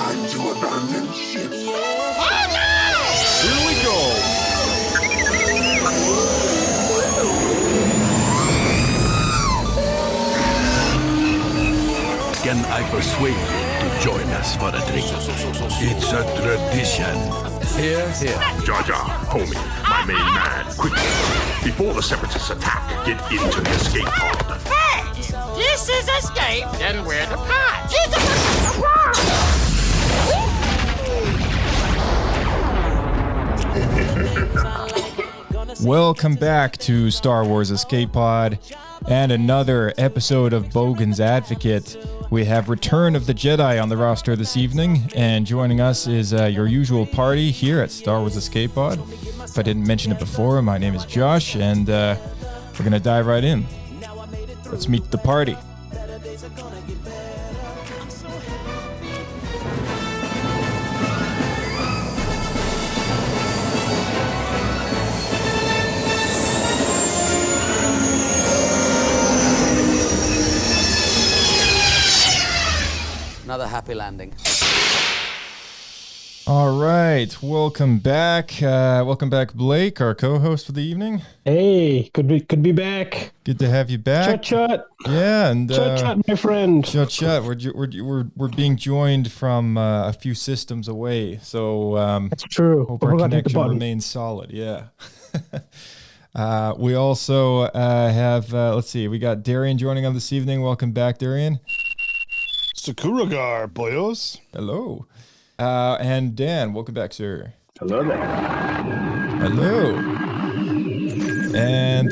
Time to abandon ship. Oh no! Here we go! Can I persuade you to join us for a drink? It's a tradition. Here, here. Jar Jar, homie, my main man, quickly. Before the Separatists attack, get into the escape pod. Hey! This is escape, then we're the pod. Welcome back to Star Wars Escape Pod and another episode of Bogan's Advocate. We have Return of the Jedi on the roster this evening, and joining us is your usual party here at Star Wars Escape Pod. If I didn't mention it before, my name is Josh, and we're going to dive right in. Let's meet the party. Another happy landing. All right, welcome back. Welcome back, Blake, our co-host for the evening. Hey, good be back. Good to have you back. Chut. Yeah, and Chut, my friend. Chut. We're being joined from a few systems away, so That's true. hope our connection remains solid. Yeah. We also have let's see, we got Darian joining on this evening. Welcome back, Darian. Sakuragar, boyos. Hello. And Dan, welcome back, sir. Hello there. Hello. And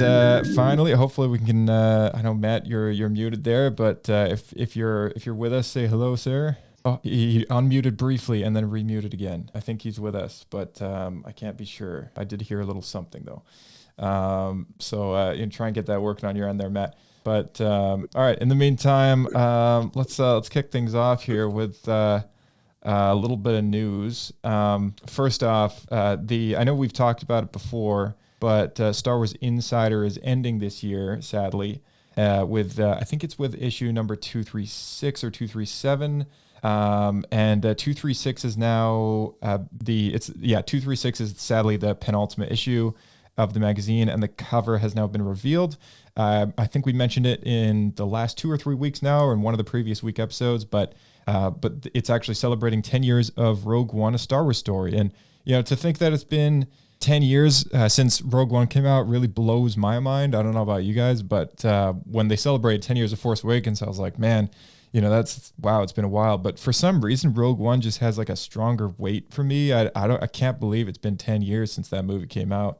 finally, hopefully we can. I know Matt, you're muted there, but if you're with us, say hello, sir. Oh, he unmuted briefly and then remuted again. I think he's with us, but I can't be sure. I did hear a little something though. So you try and get that working on your end there, Matt. But all right. In the meantime, let's kick things off here with a little bit of news. First off, I know we've talked about it before, but Star Wars Insider is ending this year, sadly, with I think it's with issue number 236 or 237. And 236 is now 236 is sadly the penultimate issue of the magazine, and the cover has now been revealed. I think we mentioned it in the last 2 or 3 weeks now, or in one of the previous week episodes, but it's actually celebrating 10 years of Rogue One, a Star Wars story. And, to think that it's been 10 years since Rogue One came out really blows my mind. I don't know about you guys, but when they celebrated 10 years of Force Awakens, I was like, man, wow, it's been a while. But for some reason, Rogue One just has like a stronger weight for me. I can't believe it's been 10 years since that movie came out.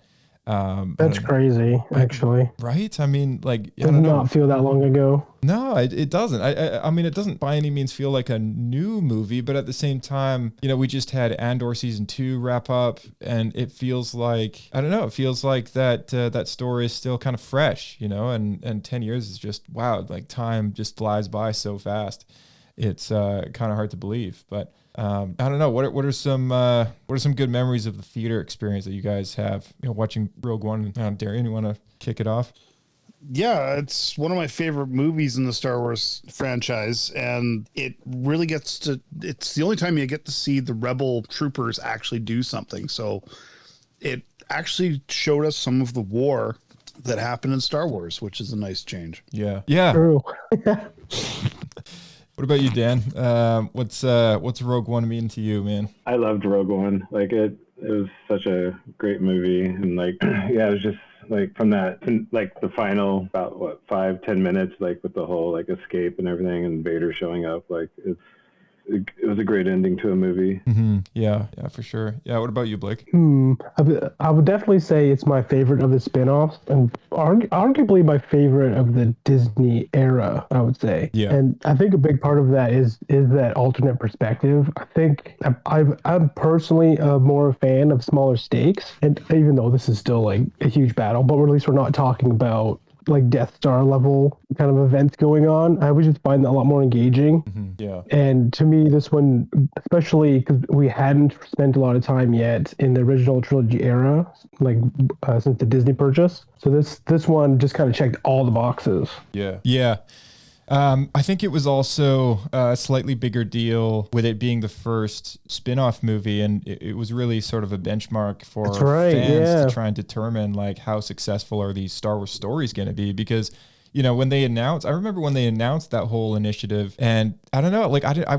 That's crazy, actually. Right? I mean, like, Does not feel that long ago. No, it doesn't. I mean, it doesn't by any means feel like a new movie, but at the same time, we just had Andor season 2 wrap up, and it feels like, I don't know, it feels like that story is still kind of fresh, and 10 years is just, wow, like time just flies by so fast. It's kind of hard to believe, but I don't know. What are some good memories of the theater experience that you guys have? Watching Rogue One. Darian, you want to kick it off? Yeah, it's one of my favorite movies in the Star Wars franchise, and it really it's the only time you get to see the Rebel troopers actually do something. So it actually showed us some of the war that happened in Star Wars, which is a nice change. Yeah. True. What about you, Dan? What's Rogue One mean to you, man? I loved Rogue One. Like it was such a great movie, and like it was just like from that, like the final about 5-10 minutes, like with the whole like escape and everything, and Vader showing up. Like it was a great ending to a movie. Mm-hmm. Yeah, for sure. Yeah. What about you, Blake? I would definitely say it's my favorite of the spin-offs, and arguably my favorite of the Disney era, I would say. Yeah. And I think a big part of that is that alternate perspective. I think I'm personally more a fan of smaller stakes, and even though this is still like a huge battle, but at least we're not talking about like Death Star level kind of events going on. I would just find that a lot more engaging. Mm-hmm. Yeah. And to me, this one, especially because we hadn't spent a lot of time yet in the original trilogy era, like since the Disney purchase. So this one just kind of checked all the boxes. Yeah. I think it was also a slightly bigger deal with it being the first spin-off movie, and it was really sort of a benchmark for fans to try and determine like how successful are these Star Wars stories going to be, because when they announced, I remember when they announced that whole initiative, and I don't know, like I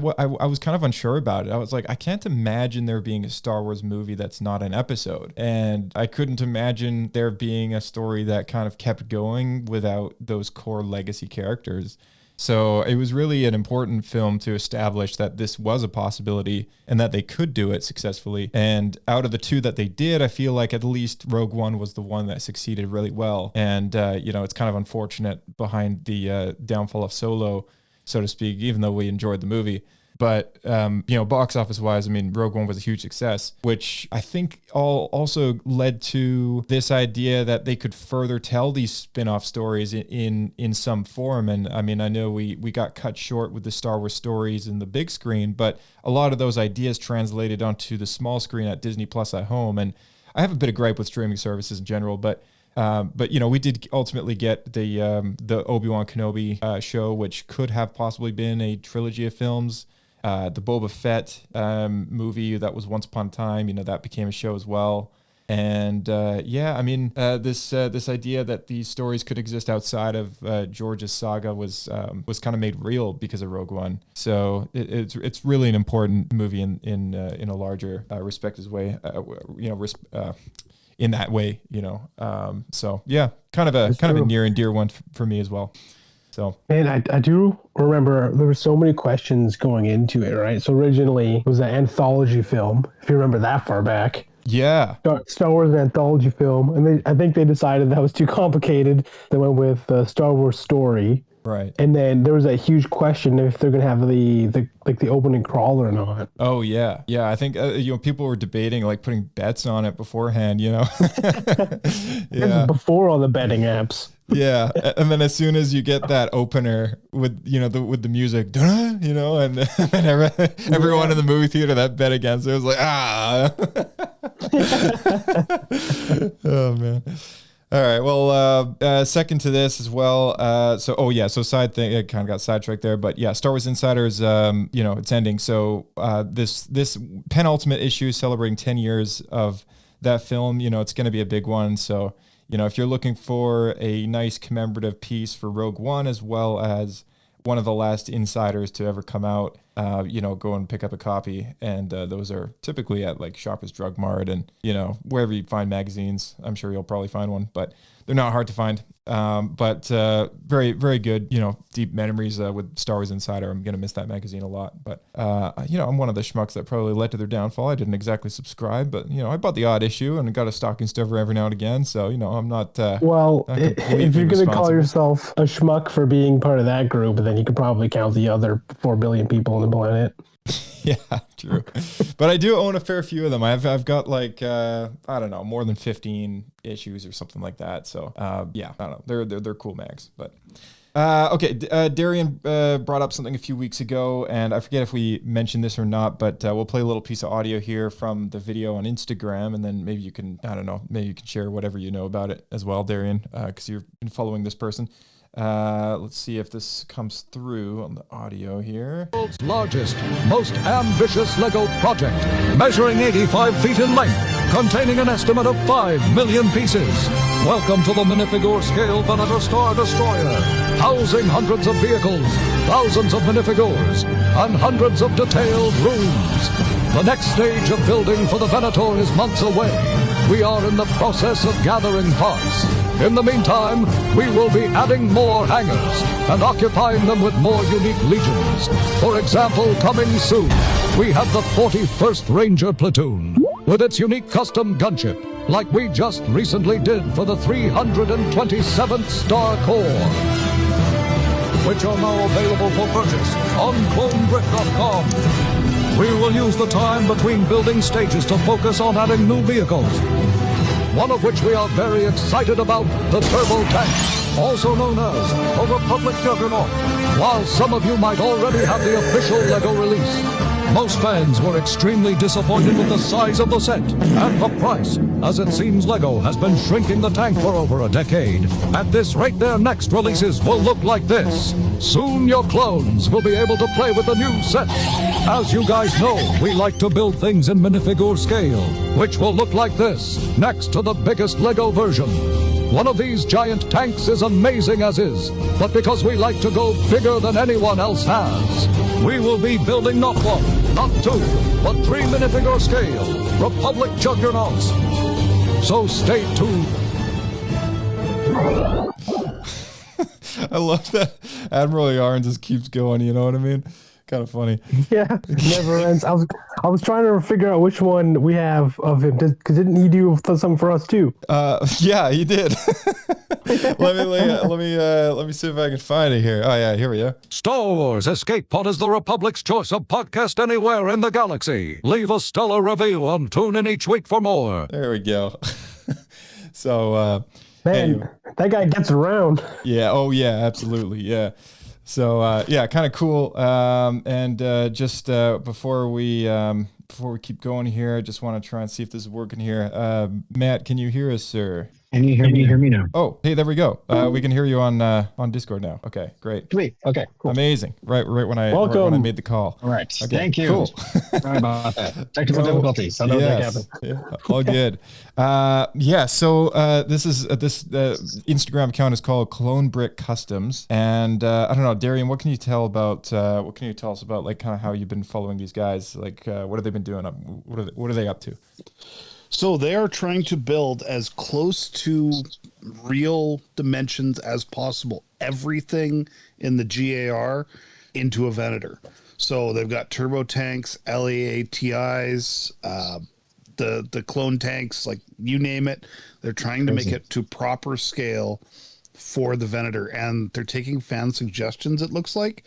was kind of unsure about it. I was like, I can't imagine there being a Star Wars movie that's not an episode, and I couldn't imagine there being a story that kind of kept going without those core legacy characters. So it was really an important film to establish that this was a possibility and that they could do it successfully. And out of the two that they did, I feel like at least Rogue One was the one that succeeded really well. And, it's kind of unfortunate behind the downfall of Solo, so to speak, even though we enjoyed the movie. But, box office wise, I mean, Rogue One was a huge success, which I think also led to this idea that they could further tell these spin-off stories in some form. And I mean, I know we got cut short with the Star Wars stories in the big screen, but a lot of those ideas translated onto the small screen at Disney Plus at home. And I have a bit of gripe with streaming services in general, but we did ultimately get the Obi-Wan Kenobi show, which could have possibly been a trilogy of films. The Boba Fett movie that was once upon a time, that became a show as well. And this idea that these stories could exist outside of George's saga was kind of made real because of Rogue One. So it's really an important movie in a larger respect as way, in that way, kind of a near and dear one for me as well. So, and I do remember there were so many questions going into it, right? So originally it was an anthology film, if you remember that far back. Yeah. Star Wars an anthology film, and I think they decided that was too complicated. They went with Star Wars Story. Right. And then there was a huge question if they're going to have the opening crawl or not. Oh, yeah. Yeah, I think, people were debating, like, putting bets on it beforehand, Yeah. Before all the betting apps. Yeah, and then as soon as you get that opener with with the music, and then everyone in the movie theater that bet against it was like, oh man. All right, well, second to this as well. So side thing, it kind of got sidetracked there, but yeah, Star Wars Insiders, it's ending. So this penultimate issue celebrating 10 years of that film, it's going to be a big one. So, if you're looking for a nice commemorative piece for Rogue One, as well as one of the last Insiders to ever come out, go and pick up a copy. And those are typically at like Shoppers Drug Mart and, wherever you find magazines. I'm sure you'll probably find one, but they're not hard to find. But very, very good, deep memories with Star Wars Insider. I'm going to miss that magazine a lot. But, I'm one of the schmucks that probably led to their downfall. I didn't exactly subscribe, but, I bought the odd issue and got a stocking stuffer every now and again. So, I'm not... if you're going to call yourself a schmuck for being part of that group, then you could probably count the other 4 billion people on the planet. Yeah, true. But I do own a fair few of them. I've got like more than 15 issues or something like that. So I don't know. They're cool mags. But Darian brought up something a few weeks ago, and I forget if we mentioned this or not, but we'll play a little piece of audio here from the video on Instagram, and then maybe you can share whatever you know about it as well, Darian, because you've been following this person. Let's see if this comes through on the audio here. World's largest, most ambitious Lego project, measuring 85 feet in length, containing an estimate of 5 million pieces. Welcome to the minifigure scale Venator Star Destroyer, housing hundreds of vehicles, thousands of minifigures, and hundreds of detailed rooms. The next stage of building for the Venator is months away. We are in the process of gathering parts. In the meantime, we will be adding more hangars and occupying them with more unique legions. For example, coming soon, we have the 41st Ranger Platoon with its unique custom gunship, like we just recently did for the 327th Star Corps, which are now available for purchase on CloneBrick.com. We will use the time between building stages to focus on adding new vehicles, one of which we are very excited about, the Turbo Tank, also known as the Republic Juggernaut. While some of you might already have the official LEGO release, Most fans were extremely disappointed with the size of the set and the price, as it seems Lego has been shrinking the tank for over a decade. At this rate, their next releases will look like this. Soon your clones will be able to play with the new set. As you guys know, we like to build things in minifigure scale, which will look like this, next to the biggest Lego version. One of these giant tanks is amazing as is, but because we like to go bigger than anyone else has, we will be building not one, not two, but 3 minifigure scale Republic juggernauts. So stay tuned. I love that Admiral Yarn just keeps going, you know what I mean? Kind of funny. Yeah, it never ends. I was trying to figure out which one we have of him, because didn't he do something for us too? Yeah, he did. let me see if I can find it here. Oh yeah, here we go. Star Wars Escape Pod is the Republic's choice of podcast anywhere in the galaxy. Leave a stellar review and tune in each week for more. There we go. So, Man, anyway. that guy gets around. Yeah. Oh yeah, absolutely. Yeah. So yeah, kind of cool. Just before we keep going here, I just want to try and see if this is working here. Matt, can you hear us, sir? Can you hear me now? Oh, hey, there we go. We can hear you on Discord now. Okay, great. Sweet. Okay, cool. Amazing. Right when I made the call. All right. Okay, Thank you. Cool. Sorry about that. Technical difficulties. I know that happened. Yeah, all good. So this Instagram account is called Clone Brick Customs, and I don't know, Darian, what can you tell us about like kind of how you've been following these guys? Like, what have they been doing? What are they up to? So they are trying to build as close to real dimensions as possible. Everything in the GAR into a Venator. So they've got turbo tanks, LAATIs, the clone tanks, like you name it. They're trying to make it to proper scale for the Venator, and they're taking fan suggestions, it looks like,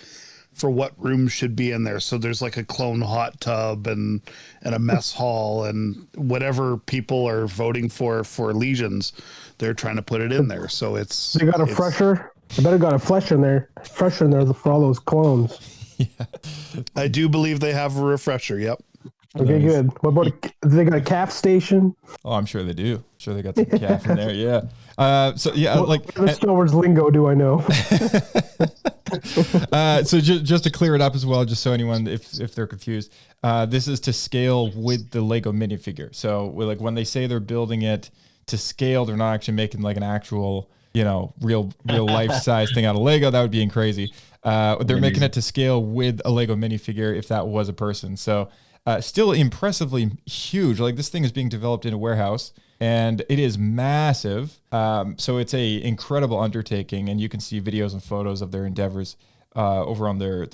for what rooms should be in there. So there's like a clone hot tub and a mess hall and whatever people are voting for legions, they're trying to put it in there. So they got a fresher. They better got a fresher in there for all those clones. Yeah. I do believe they have a refresher. Yep. Okay, nice. Good. What about they got a calf station? Oh, I'm sure they do. I'm sure they got some calf in there. Yeah. What Star Wars lingo do I know? So just to clear it up as well, just so anyone, if they're confused, this is to scale with the Lego minifigure. So when they say they're building it to scale, they're not actually making like an actual, real life size thing out of Lego. That would be crazy. They're making it to scale with a Lego minifigure if that was a person. So still impressively huge. Like this thing is being developed in a warehouse, and it is massive. So it's a incredible undertaking, and you can see videos and photos of their endeavors over on their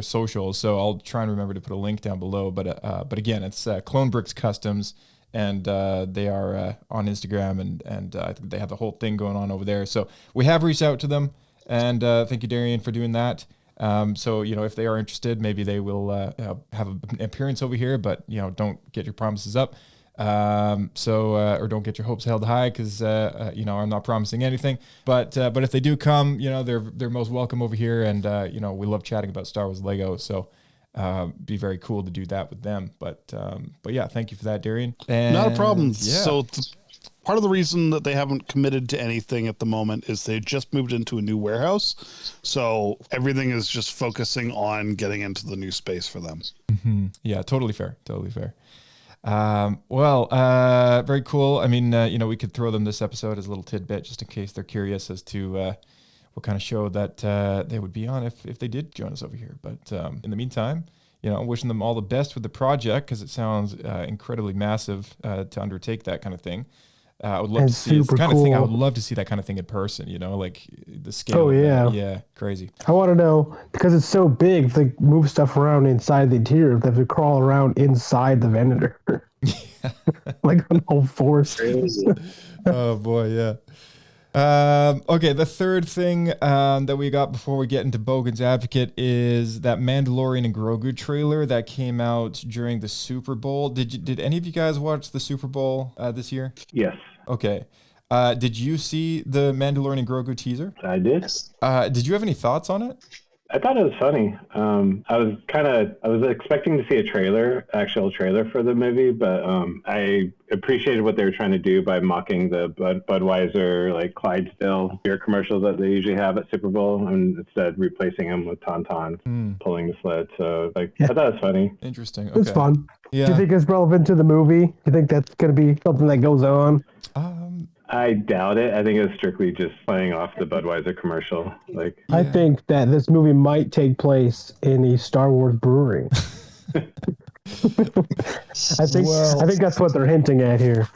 socials. So I'll try and remember to put a link down below. But again, it's Clone Bricks Customs, and they are on Instagram, and I think they have the whole thing going on over there. So we have reached out to them, and thank you, Darian, for doing that. So, if they are interested, maybe they will have an appearance over here, but, don't get your promises up. Or don't get your hopes held high, because, I'm not promising anything. But if they do come, they're most welcome over here. And, we love chatting about Star Wars Lego. So be very cool to do that with them. But yeah, thank you for that, Darian. And, not a problem. Yeah. So part of the reason that they haven't committed to anything at the moment is they just moved into a new warehouse. So everything is just focusing on getting into the new space for them. Mm-hmm. Yeah, totally fair. Totally fair. Very cool. I mean, we could throw them this episode as a little tidbit just in case they're curious as to what kind of show that they would be on if they did join us over here. But in the meantime, I'm wishing them all the best with the project, because it sounds incredibly massive to undertake that kind of thing. I would love to see the kind of thing. I would love to see that kind of thing in person. Like the scale. Oh yeah, yeah, crazy. I want to know, because it's so big. If they move stuff around inside the interior, they have to crawl around inside the Venator, like on all fours. Oh boy, yeah. Okay, the third thing that we got before we get into Bogan's Advocate is that Mandalorian and Grogu trailer that came out during the Super Bowl. Did any of you guys watch the Super Bowl this year? Yes. Okay. Did you see the Mandalorian and Grogu teaser? I did. Did you have any thoughts on it? I thought it was funny. I was expecting to see actual trailer for the movie, but I appreciated what they were trying to do by mocking the Budweiser, like Clydesdale beer commercials that they usually have at Super Bowl, and instead replacing them with tauntauns pulling the sled. So I thought it was funny. Interesting. Okay. It's fun. Yeah. Do you think it's relevant to the movie? Do you think that's going to be something that goes on? I doubt it. I think it's strictly just playing off the Budweiser commercial. I think that this movie might take place in a Star Wars brewery. I think that's what they're hinting at here.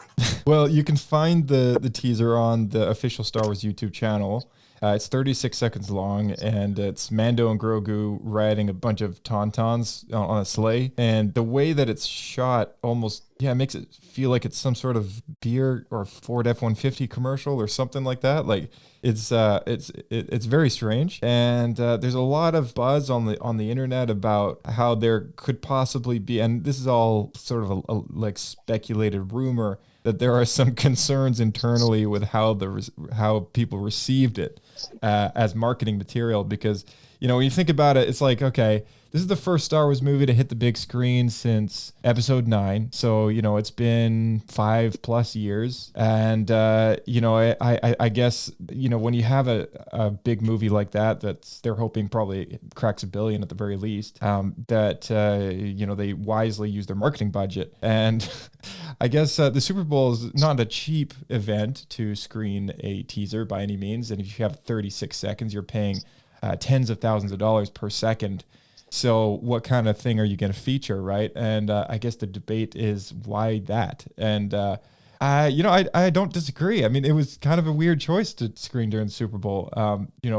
Well, you can find the teaser on the official Star Wars YouTube channel. It's 36 seconds long, and it's Mando and Grogu riding a bunch of tauntauns on a sleigh. And the way that it's shot almost, makes it feel like it's some sort of beer or Ford F-150 commercial or something like that. Like it's very strange. And there's a lot of buzz on the internet about how there could possibly be, and this is all sort of a like speculated rumor, that there are some concerns internally with how people received it as marketing material, because when you think about it, it's like, okay, this is the first Star Wars movie to hit the big screen since Episode 9, so it's been 5+ years, and I guess when you have a big movie like that they're hoping probably cracks $1 billion at the very least, they wisely use their marketing budget. And I guess the Super Bowl is not a cheap event to screen a teaser by any means, and if you have 36 seconds, you're paying tens of thousands of dollars per second. So what kind of thing are you going to feature, right? And I guess the debate is why that. And I don't disagree. I mean, it was kind of a weird choice to screen during the Super Bowl,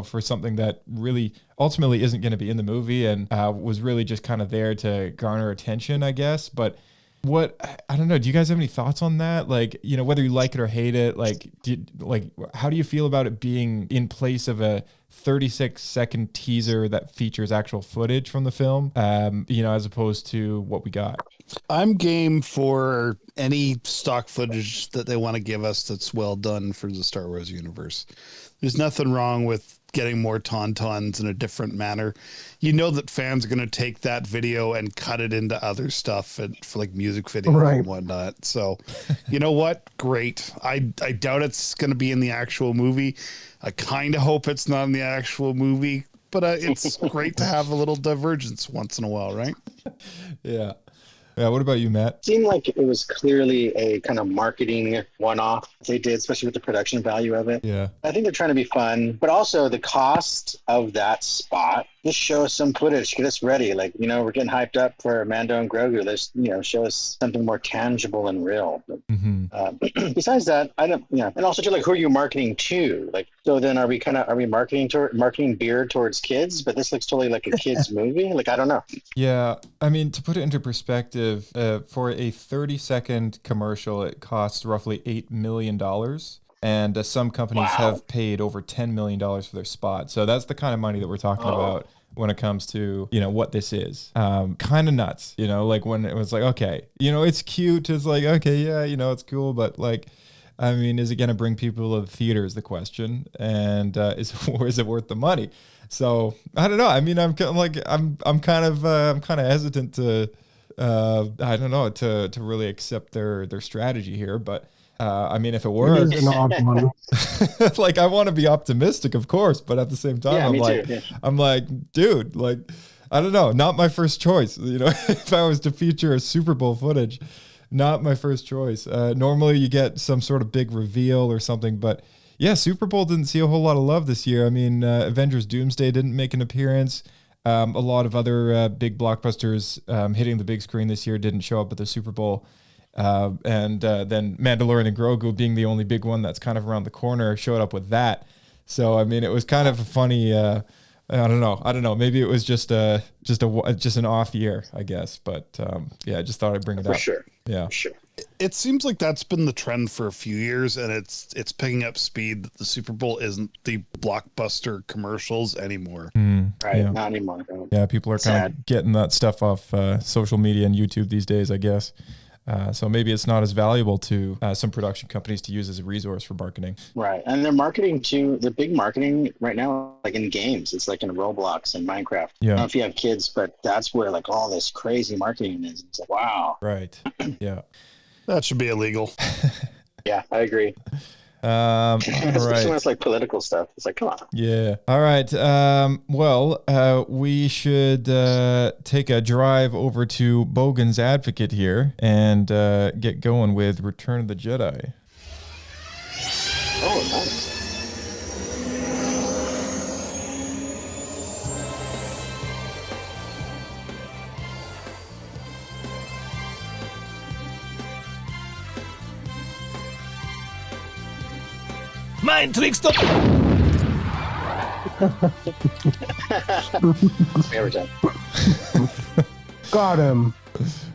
for something that really ultimately isn't going to be in the movie and was really just kind of there to garner attention, I guess. But I don't know. Do you guys have any thoughts on that? Like, whether you like it or hate it, how do you feel about it being in place of a 36-second teaser that features actual footage from the film, as opposed to what we got? I'm game for any stock footage that they want to give us that's well done for the Star Wars universe. There's nothing wrong with getting more tauntauns in a different manner. That fans are going to take that video and cut it into other stuff for like music videos and whatnot. So, you know what? Great. I doubt it's going to be in the actual movie. I kind of hope it's not in the actual movie, but it's great to have a little divergence once in a while, right? Yeah. Yeah, what about you, Matt? It seemed like it was clearly a kind of marketing one-off they did, especially with the production value of it. Yeah. I think they're trying to be fun, but also the cost of that spot. Just show us some footage, get us ready. Like, we're getting hyped up for Mando and Grogu. Let's, show us something more tangible and real. Besides that, I don't, and also who are you marketing to? Like, so then are we marketing beer towards kids? But this looks totally like a kid's movie. Like, I don't know. Yeah. I mean, to put it into perspective, for a 30-second commercial, it costs roughly $8 million. And some companies have paid over $10 million for their spot. So that's the kind of money that we're talking about when it comes to, what this is. Kind of nuts, like when it was like, okay, it's cute. It's like, okay, yeah, it's cool. But like, I mean, is it going to bring people to the theater is the question. And is it worth the money? So I don't know. I mean, I'm kind of hesitant to, I don't know, to really accept their strategy here. But I mean, if it works, like, I want to be optimistic, of course, but at the same time, I'm like, dude, like, I don't know, not my first choice. If I was to feature a Super Bowl footage, not my first choice. Normally you get some sort of big reveal or something, but yeah, Super Bowl didn't see a whole lot of love this year. I mean, Avengers Doomsday didn't make an appearance. A lot of other big blockbusters hitting the big screen this year didn't show up at the Super Bowl. And then Mandalorian and Grogu being the only big one that's kind of around the corner showed up with that. So, I mean, it was kind of a funny, I don't know. Maybe it was just an off year, I guess. But I just thought I'd bring it up. For sure. Yeah. For sure. It seems like that's been the trend for a few years, and it's picking up speed that the Super Bowl isn't the blockbuster commercials anymore. Right. Yeah. Not anymore. Yeah, people are kind of getting that stuff off social media and YouTube these days, I guess. So maybe it's not as valuable to some production companies to use as a resource for marketing. Right. And they're marketing too. The big marketing right now, like in games, it's like in Roblox and Minecraft. I don't know if you have kids, but that's where like all this crazy marketing is. It's like, wow. Right. Yeah. That should be illegal. Yeah, I agree. Especially when it's like political stuff. It's like, come on. Yeah. All right. Well, we should take a drive over to Bogan's Advocate here and get going with Return of the Jedi. Oh, nice. Mind trickster! Every time. Got him.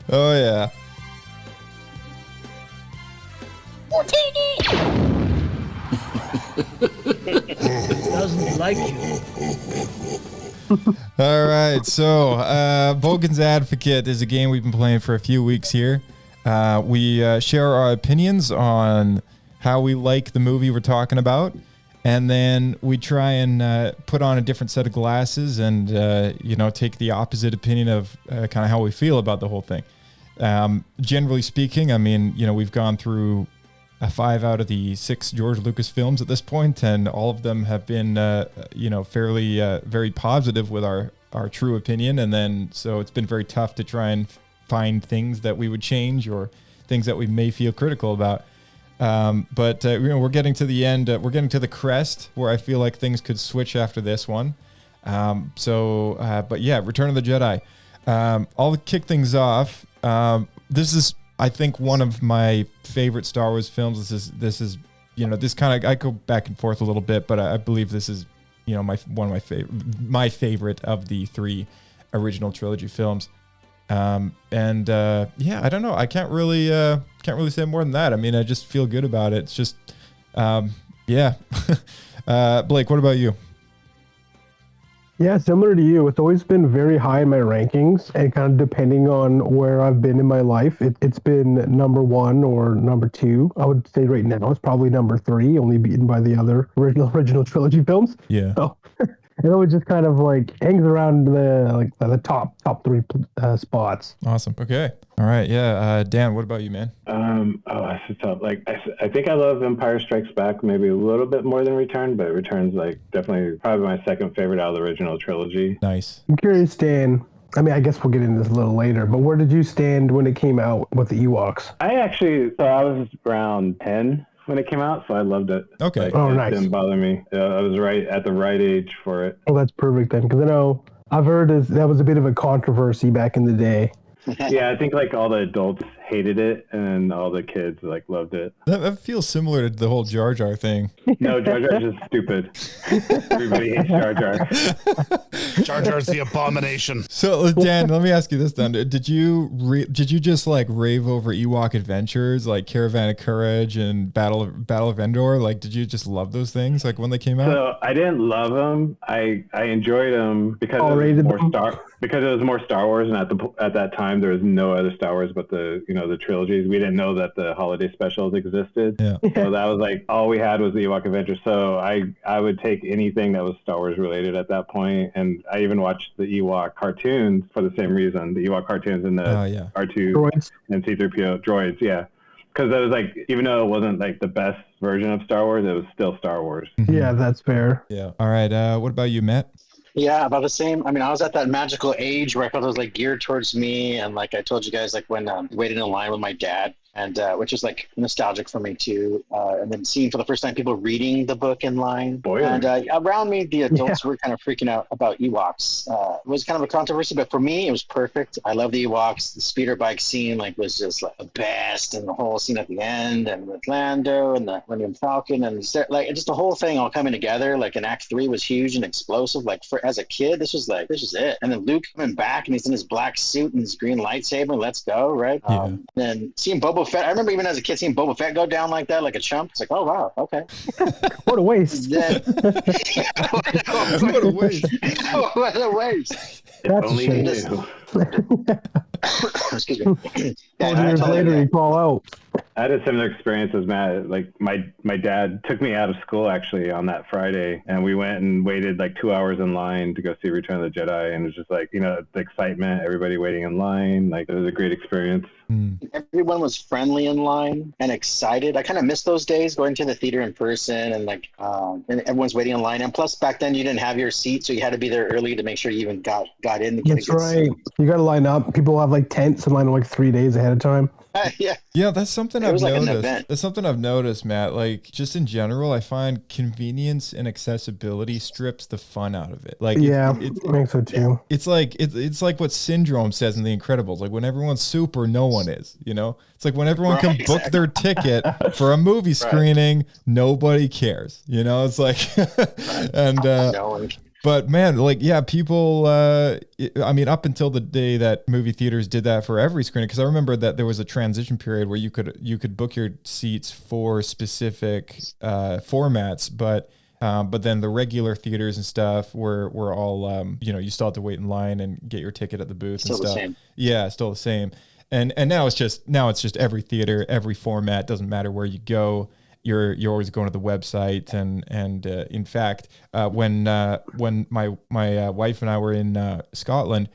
Oh, yeah. Doesn't like you. All right. So, Bogan's Advocate is a game we've been playing for a few weeks here. We share our opinions on how we like the movie we're talking about, and then we try and put on a different set of glasses and take the opposite opinion of kind of how we feel about the whole thing. Generally speaking, I mean, we've gone through 5 out of the 6 George Lucas films at this point, and all of them have been fairly very positive with our true opinion, and then so it's been very tough to try and find things that we would change or things that we may feel critical about. But we're getting to the end. We're getting to the crest where I feel like things could switch after this one. But yeah, Return of the Jedi. I'll kick things off. This is, I think, one of my favorite Star Wars films. This is this kind of, I go back and forth a little bit, but I believe this is my favorite of the 3 original trilogy films. I don't know. I can't really say more than that. I mean, I just feel good about it. It's just, yeah. Blake, what about you? Yeah, similar to you. It's always been very high in my rankings, and kind of depending on where I've been in my life, it's been number 1 or number 2. I would say right now it's probably number 3, only beaten by the other original trilogy films. Yeah. So it always just kind of like hangs around the top 3 spots. Awesome. Okay. All right. Yeah. Dan, what about you, man? That's tough. Like, I think I love Empire Strikes Back maybe a little bit more than Return, but Return's like definitely probably my second favorite out of the original trilogy. Nice. I'm curious, Dan. I mean, I guess we'll get into this a little later, but where did you stand when it came out with the Ewoks? I was around 10 when it came out, so I loved it. Okay. Like, nice. It didn't bother me. I was right at the right age for it. Oh, that's perfect then, because I know I've heard that was a bit of a controversy back in the day. Yeah, I think like all the adults hated it, and all the kids like loved it. That feels similar to the whole Jar Jar thing. No, Jar Jar's just stupid. Everybody hates Jar Jar. Jar Jar's the abomination. So Dan, let me ask you this then: Did you just like rave over Ewok Adventures, like Caravan of Courage and Battle of Endor? Like, did you just love those things like when they came out? So I didn't love them. I enjoyed them because it was more Star Wars, and at that time there was no other Star Wars but the trilogies. We didn't know that the holiday specials existed. Yeah. So that was like all we had was the Ewok Adventure. So I would take anything that was Star Wars related at that point, and I even watched the Ewok cartoons for the same reason. The Ewok cartoons and the R2 droids and C-3PO droids. Yeah. Because it was like, even though it wasn't like the best version of Star Wars, it was still Star Wars. Yeah, that's fair. Yeah. All right. What about you, Matt? Yeah, about the same. I mean, I was at that magical age where I felt it was like geared towards me, and like I told you guys, like when waiting in line with my dad, and which is like nostalgic for me too. And then seeing for the first time people reading the book in line. Boy, and around me, the adults were kind of freaking out about Ewoks. It was kind of a controversy, but for me, it was perfect. I love the Ewoks. The speeder bike scene was just like the best, and the whole scene at the end, and with Lando and the Millennium Falcon, and just the whole thing all coming together. Like in Act 3 was huge and explosive. Like as a kid, this was it. And then Luke coming back, and he's in his black suit and his green lightsaber. Let's go, right? Yeah. Then seeing Boba Fett. I remember even as a kid seeing Boba Fett go down like that, like a chump. It's like, oh wow, okay. What a waste. What a waste. What a waste. That's only a shame. knew. Excuse me. 4 years later, you call out. I had a similar experience as Matt. Like my dad took me out of school actually on that Friday, and we went and waited like 2 hours in line to go see Return of the Jedi, and it was just like, you know, the excitement, everybody waiting in line. Like, it was a great experience. Everyone was friendly in line and excited. I kind of miss those days going to the theater in person and like and everyone's waiting in line. And plus, back then you didn't have your seat, so you had to be there early to make sure you even got in. To get That's right. You got to line up. People have like tents and line up like 3 days ahead of time. Yeah, that's something I've noticed. That's something I've noticed, Matt. Like, just in general, I find convenience and accessibility strips the fun out of it. Like, I think so too. It's like what Syndrome says in The Incredibles. Like, when everyone's super, no one is. You know, it's like when everyone can book their ticket for a movie screening, nobody cares. You know, it's like, and but man, like, yeah, people, I mean, up until the day that movie theaters did that for every screening, because I remember that there was a transition period where you could book your seats for specific formats, but then the regular theaters and stuff were all, you know, you still have to wait in line and get your ticket at the booth and stuff. Yeah, still the same. And now it's just every theater, every format, doesn't matter where you go. You're always going to the website, and in fact, when my wife and I were in Scotland,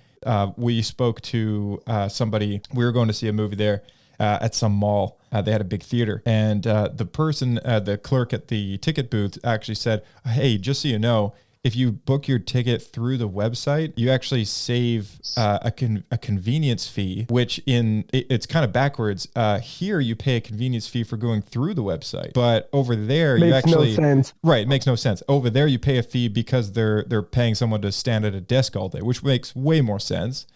we spoke to somebody. We were going to see a movie there at some mall. They had a big theater, and the person, the clerk at the ticket booth, actually said, "Hey, just so you know, if you book your ticket through the website, you actually save a convenience fee, which it's kind of backwards. Here you pay a convenience fee for going through the website, but over there you actually makes no sense. Right, it makes no sense. Over there you pay a fee because they're paying someone to stand at a desk all day, which makes way more sense.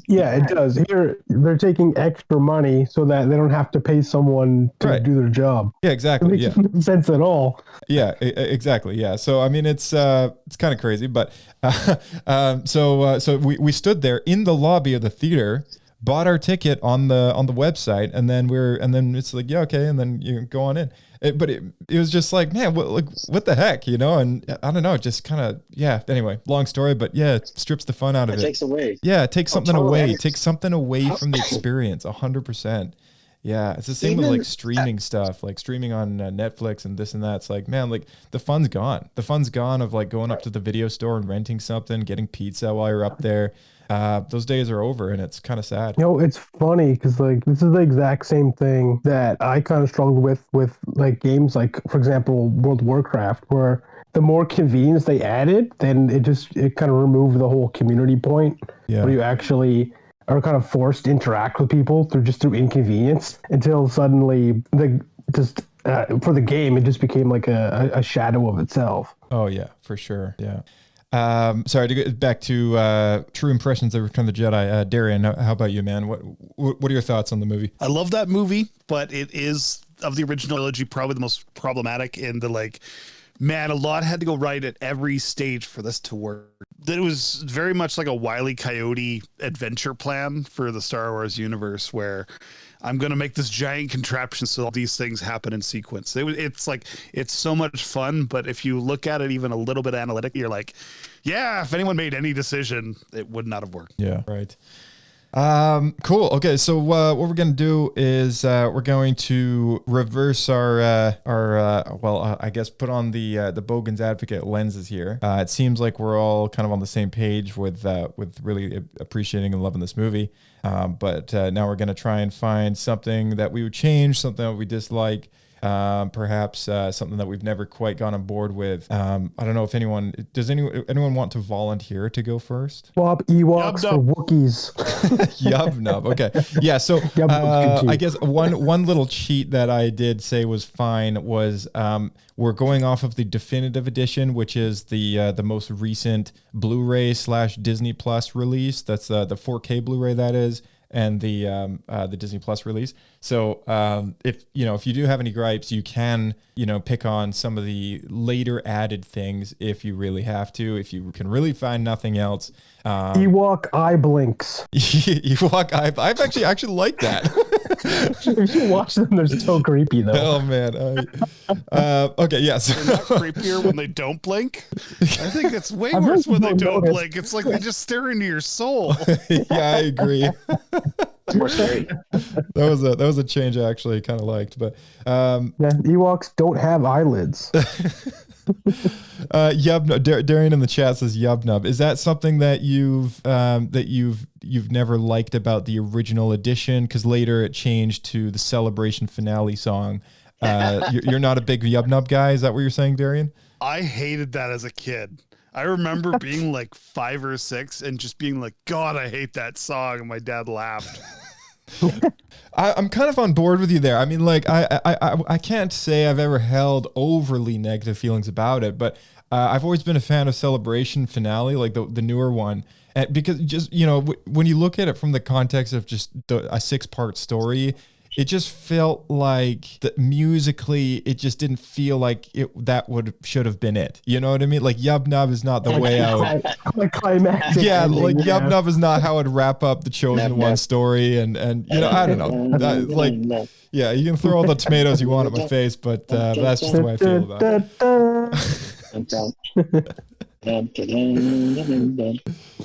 Yeah, it does. Here, they're taking extra money so that they don't have to pay someone to do their job. Yeah, exactly. It makes no sense at all. Yeah, exactly. Yeah. So, I mean, it's kind of crazy, but so we stood there in the lobby of the theater, bought our ticket on the website, and then it's like, yeah, okay, and then you go on in. But it was just like, man, what the heck, you know? And I don't know, just kind of, yeah. Anyway, long story, but yeah, it strips the fun out of it. It takes away. Yeah, it takes something away. It takes something away from the experience, 100%. Yeah, it's the same with like streaming stuff, like streaming on Netflix and this and that. It's like, man, like the fun's gone. The fun's gone of like going up to the video store and renting something, getting pizza while you're up there. Those days are over, and it's kind of sad. You know, it's funny because like this is the exact same thing that I kind of struggled with like games like, for example, World of Warcraft, where the more convenience they added, then it kind of removed the whole community point, where you actually are kind of forced to interact with people through inconvenience until suddenly for the game it just became like a shadow of itself. Oh yeah, for sure. Yeah. Sorry, to get back to true impressions of Return of the Jedi. Darian, how about you, man? What are your thoughts on the movie? I love that movie, but it is, of the original trilogy, probably the most problematic in the, like, man, a lot had to go right at every stage for this to work. It was very much like a Wile E. Coyote adventure plan for the Star Wars universe, where I'm going to make this giant contraption so all these things happen in sequence. It's like, it's so much fun, but if you look at it even a little bit analytically, you're like, yeah, if anyone made any decision, it would not have worked. Yeah, right. Cool. Okay, so what we're going to do is we're going to reverse our I guess put on the Bogans advocate lenses here. It seems like we're all kind of on the same page with really appreciating and loving this movie. But now we're going to try and find something that we would change, something that we dislike. Perhaps something that we've never quite gone on board with. I don't know if anyone want to volunteer to go first? Swap Ewoks for Wookiees. Yub Nub. Okay. Yeah. So I guess one little cheat that I did say was fine was we're going off of the definitive edition, which is the most recent Blu-ray / Disney Plus release. That's the 4K Blu-ray that is. And the Disney Plus release. So if you do have any gripes, you can pick on some of the later added things if you really have to. If you can really find nothing else, Ewok eye blinks. Ewok eye. I've actually liked that. If you watch them, they're so creepy though. Oh man. Okay. Yes. They're not creepier when they don't blink. I think it's way worse when they don't blink. It's like they just stare into your soul. Yeah, I agree. More scary. That was a change I actually kind of liked, but yeah, Ewoks don't have eyelids. Yub Nub, Darian in the chat says Yub Nub. Is that something that you've never liked about the original edition? Because later it changed to the celebration finale song. You're not a big Yub Nub guy. Is that what you're saying, Darian? I hated that as a kid. I remember being like 5 or 6 and just being like, God, I hate that song. And my dad laughed. I'm kind of on board with you there. I mean, like, I can't say I've ever held overly negative feelings about it, but I've always been a fan of Celebration Finale, like the newer one. And because just, when you look at it from the context of just a 6-part story, it just felt like that musically, it just didn't feel like should have been it. You know what I mean? Like Yub Nub is not the way out. Like climactic. Yeah, ending, like Yub Nub is not how I'd wrap up the Chosen One story, and I don't know. Yeah, you can throw all the tomatoes you want at my face, but that's just the way I feel about it.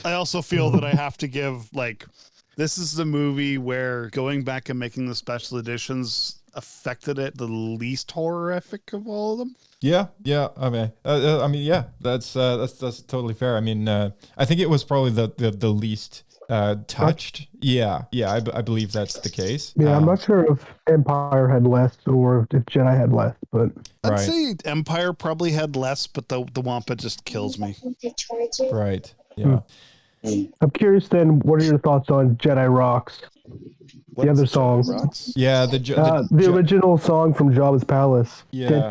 I also feel that I have to give this is the movie where going back and making the special editions affected it the least horrific of all of them. Yeah. I mean, yeah, that's totally fair. I mean, I think it was probably the least touched. Yeah, I believe that's the case. Yeah, I'm not sure if Empire had less or if Jedi had less, but I'd say Empire probably had less, but the Wampa just kills me. Right. Yeah. I'm curious then, what are your thoughts on Jedi Rocks? The other song. Yeah, the original song from Jabba's Palace. Yeah.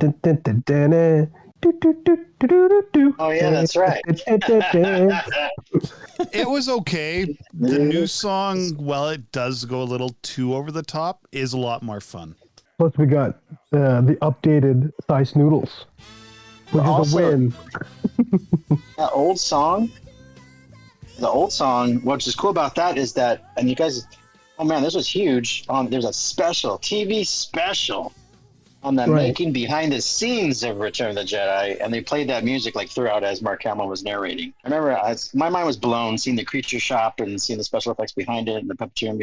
Oh yeah, that's right. It was okay. The new song, while it does go a little too over the top, is a lot more fun. Plus we got the updated Size Noodles, which is a win. The old song, which is cool about that is that, and you guys, oh man, this was huge. There's a TV special on the making behind the scenes of Return of the Jedi, and they played that music throughout as Mark Hamill was narrating. I remember my mind was blown seeing the creature shop and seeing the special effects behind it and the puppeteering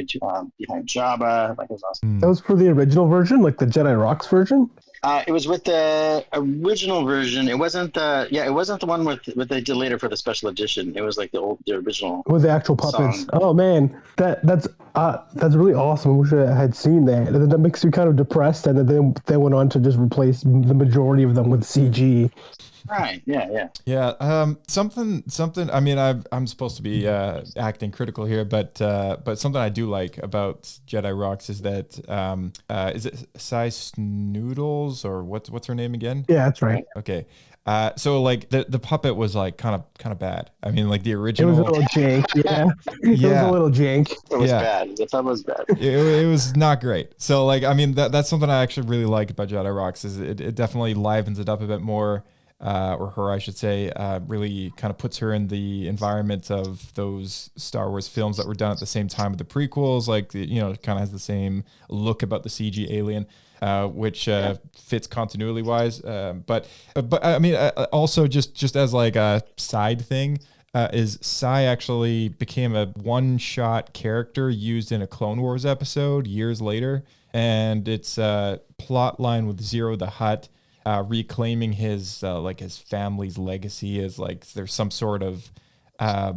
behind Jabba. It was awesome. That was for the original version, like the Jedi Rocks version? It was with the original version. It wasn't the one with they did later for the special edition. It was like the original with the actual puppets. Song. Oh man, that's really awesome. I wish I had seen that. That makes me kind of depressed, and then they went on to just replace the majority of them with CG. Right. Yeah. Yeah. Something. I mean, I'm supposed to be acting critical here, but something I do like about Jedi Rocks is that is it Size Noodles or what's her name again? Yeah, that's right. Okay. So the puppet was kind of bad. I mean, the original. It was a little jank. Yeah. It was a little jank. It was bad. The puppet was bad. It was not great. So I mean, that's something I actually really like about Jedi Rocks is it definitely livens it up a bit more. Or her, I should say, really kind of puts her in the environment of those Star Wars films that were done at the same time with the prequels. Kind of has the same look about the CG alien, which fits continuity wise. But I mean, also just as a side thing, is Sai actually became a one-shot character used in a Clone Wars episode years later, and it's a plot line with Zero the Hutt. Reclaiming his family's legacy is there's some sort of I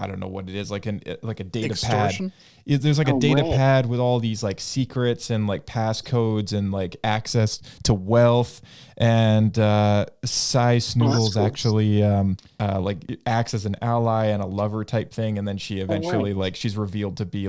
don't know what it is, like a data Extortion? pad. There's a data pad with all these passcodes and access to wealth, and Size Noodles actually acts as an ally and a lover type thing, and then she eventually she's revealed to be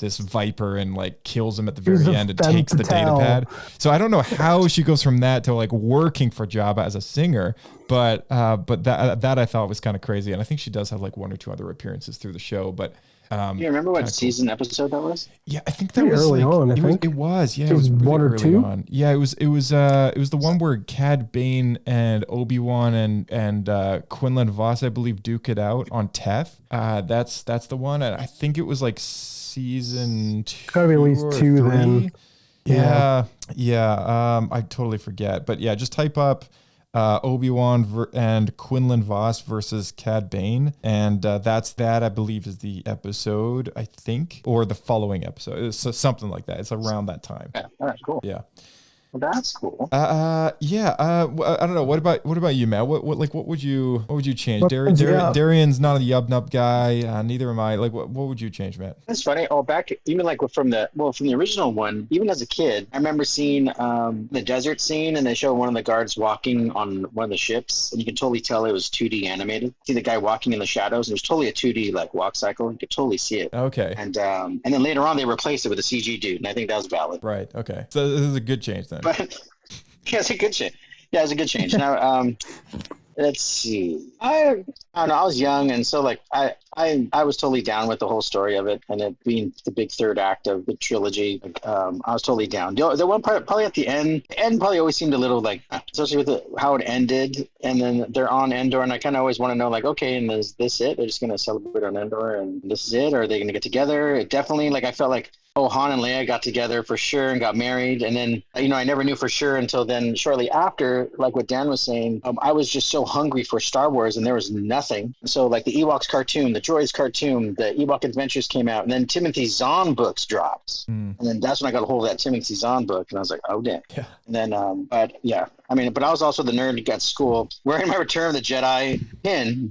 this viper and kills him at the very end and takes the data pad. So I don't know how she goes from that to working for Jabba as a singer, but that I thought was kind of crazy. And I think she does have 1 or 2 other appearances through the show, but You remember what season episode that was? Yeah, I think that was early on. It was really one or early two. On. Yeah, it was the one where Cad Bane and Obi-Wan and Quinlan Vos, I believe, duke it out on Teth. That's the one. And I think it was like season 2. It's gotta be at least 2 3. then. Yeah. I totally forget. But yeah, just type up Obi-Wan and Quinlan Vos versus Cad Bane, and that I believe is the episode, I think, or the following episode. It's something like that. It's around that time. Yeah. All right. Cool. Yeah. Well, that's cool. I don't know. What about you, Matt? What would you change? Darian's not a Yub Nub guy. Neither am I. Like, what would you change, Matt? That's funny. Oh, back even like from the original one. Even as a kid, I remember seeing the desert scene, and they show one of the guards walking on one of the ships, and you can totally tell it was 2D animated. See the guy walking in the shadows. It was totally a 2D like walk cycle. You could totally see it. Okay. And then later on, they replaced it with a CG dude, and I think that was valid. Right. Okay. So this is a good change then. But yeah, it's a good change. Yeah, it's a good change. Now, let's see. I don't know. I was young, and so like I was totally down with the whole story of it, and it being the big third act of the trilogy. I was totally down. The one part probably at the end probably always seemed a little like, especially with how it ended, and then they're on Endor, and I kind of always want to know like, okay, and is this it? They're just gonna celebrate on Endor, and this is it, or are they gonna get together? It definitely, like, I felt like, oh, Han and Leia got together for sure and got married. And then, I never knew for sure until then, shortly after, like what Dan was saying, I was just so hungry for Star Wars and there was nothing. So like the Ewoks cartoon, the Droids cartoon, the Ewok Adventures came out, and then Timothy Zahn books dropped. And then that's when I got a hold of that Timothy Zahn book, and I was like, oh, damn. Yeah. And then, but I was also the nerd at school wearing my Return of the Jedi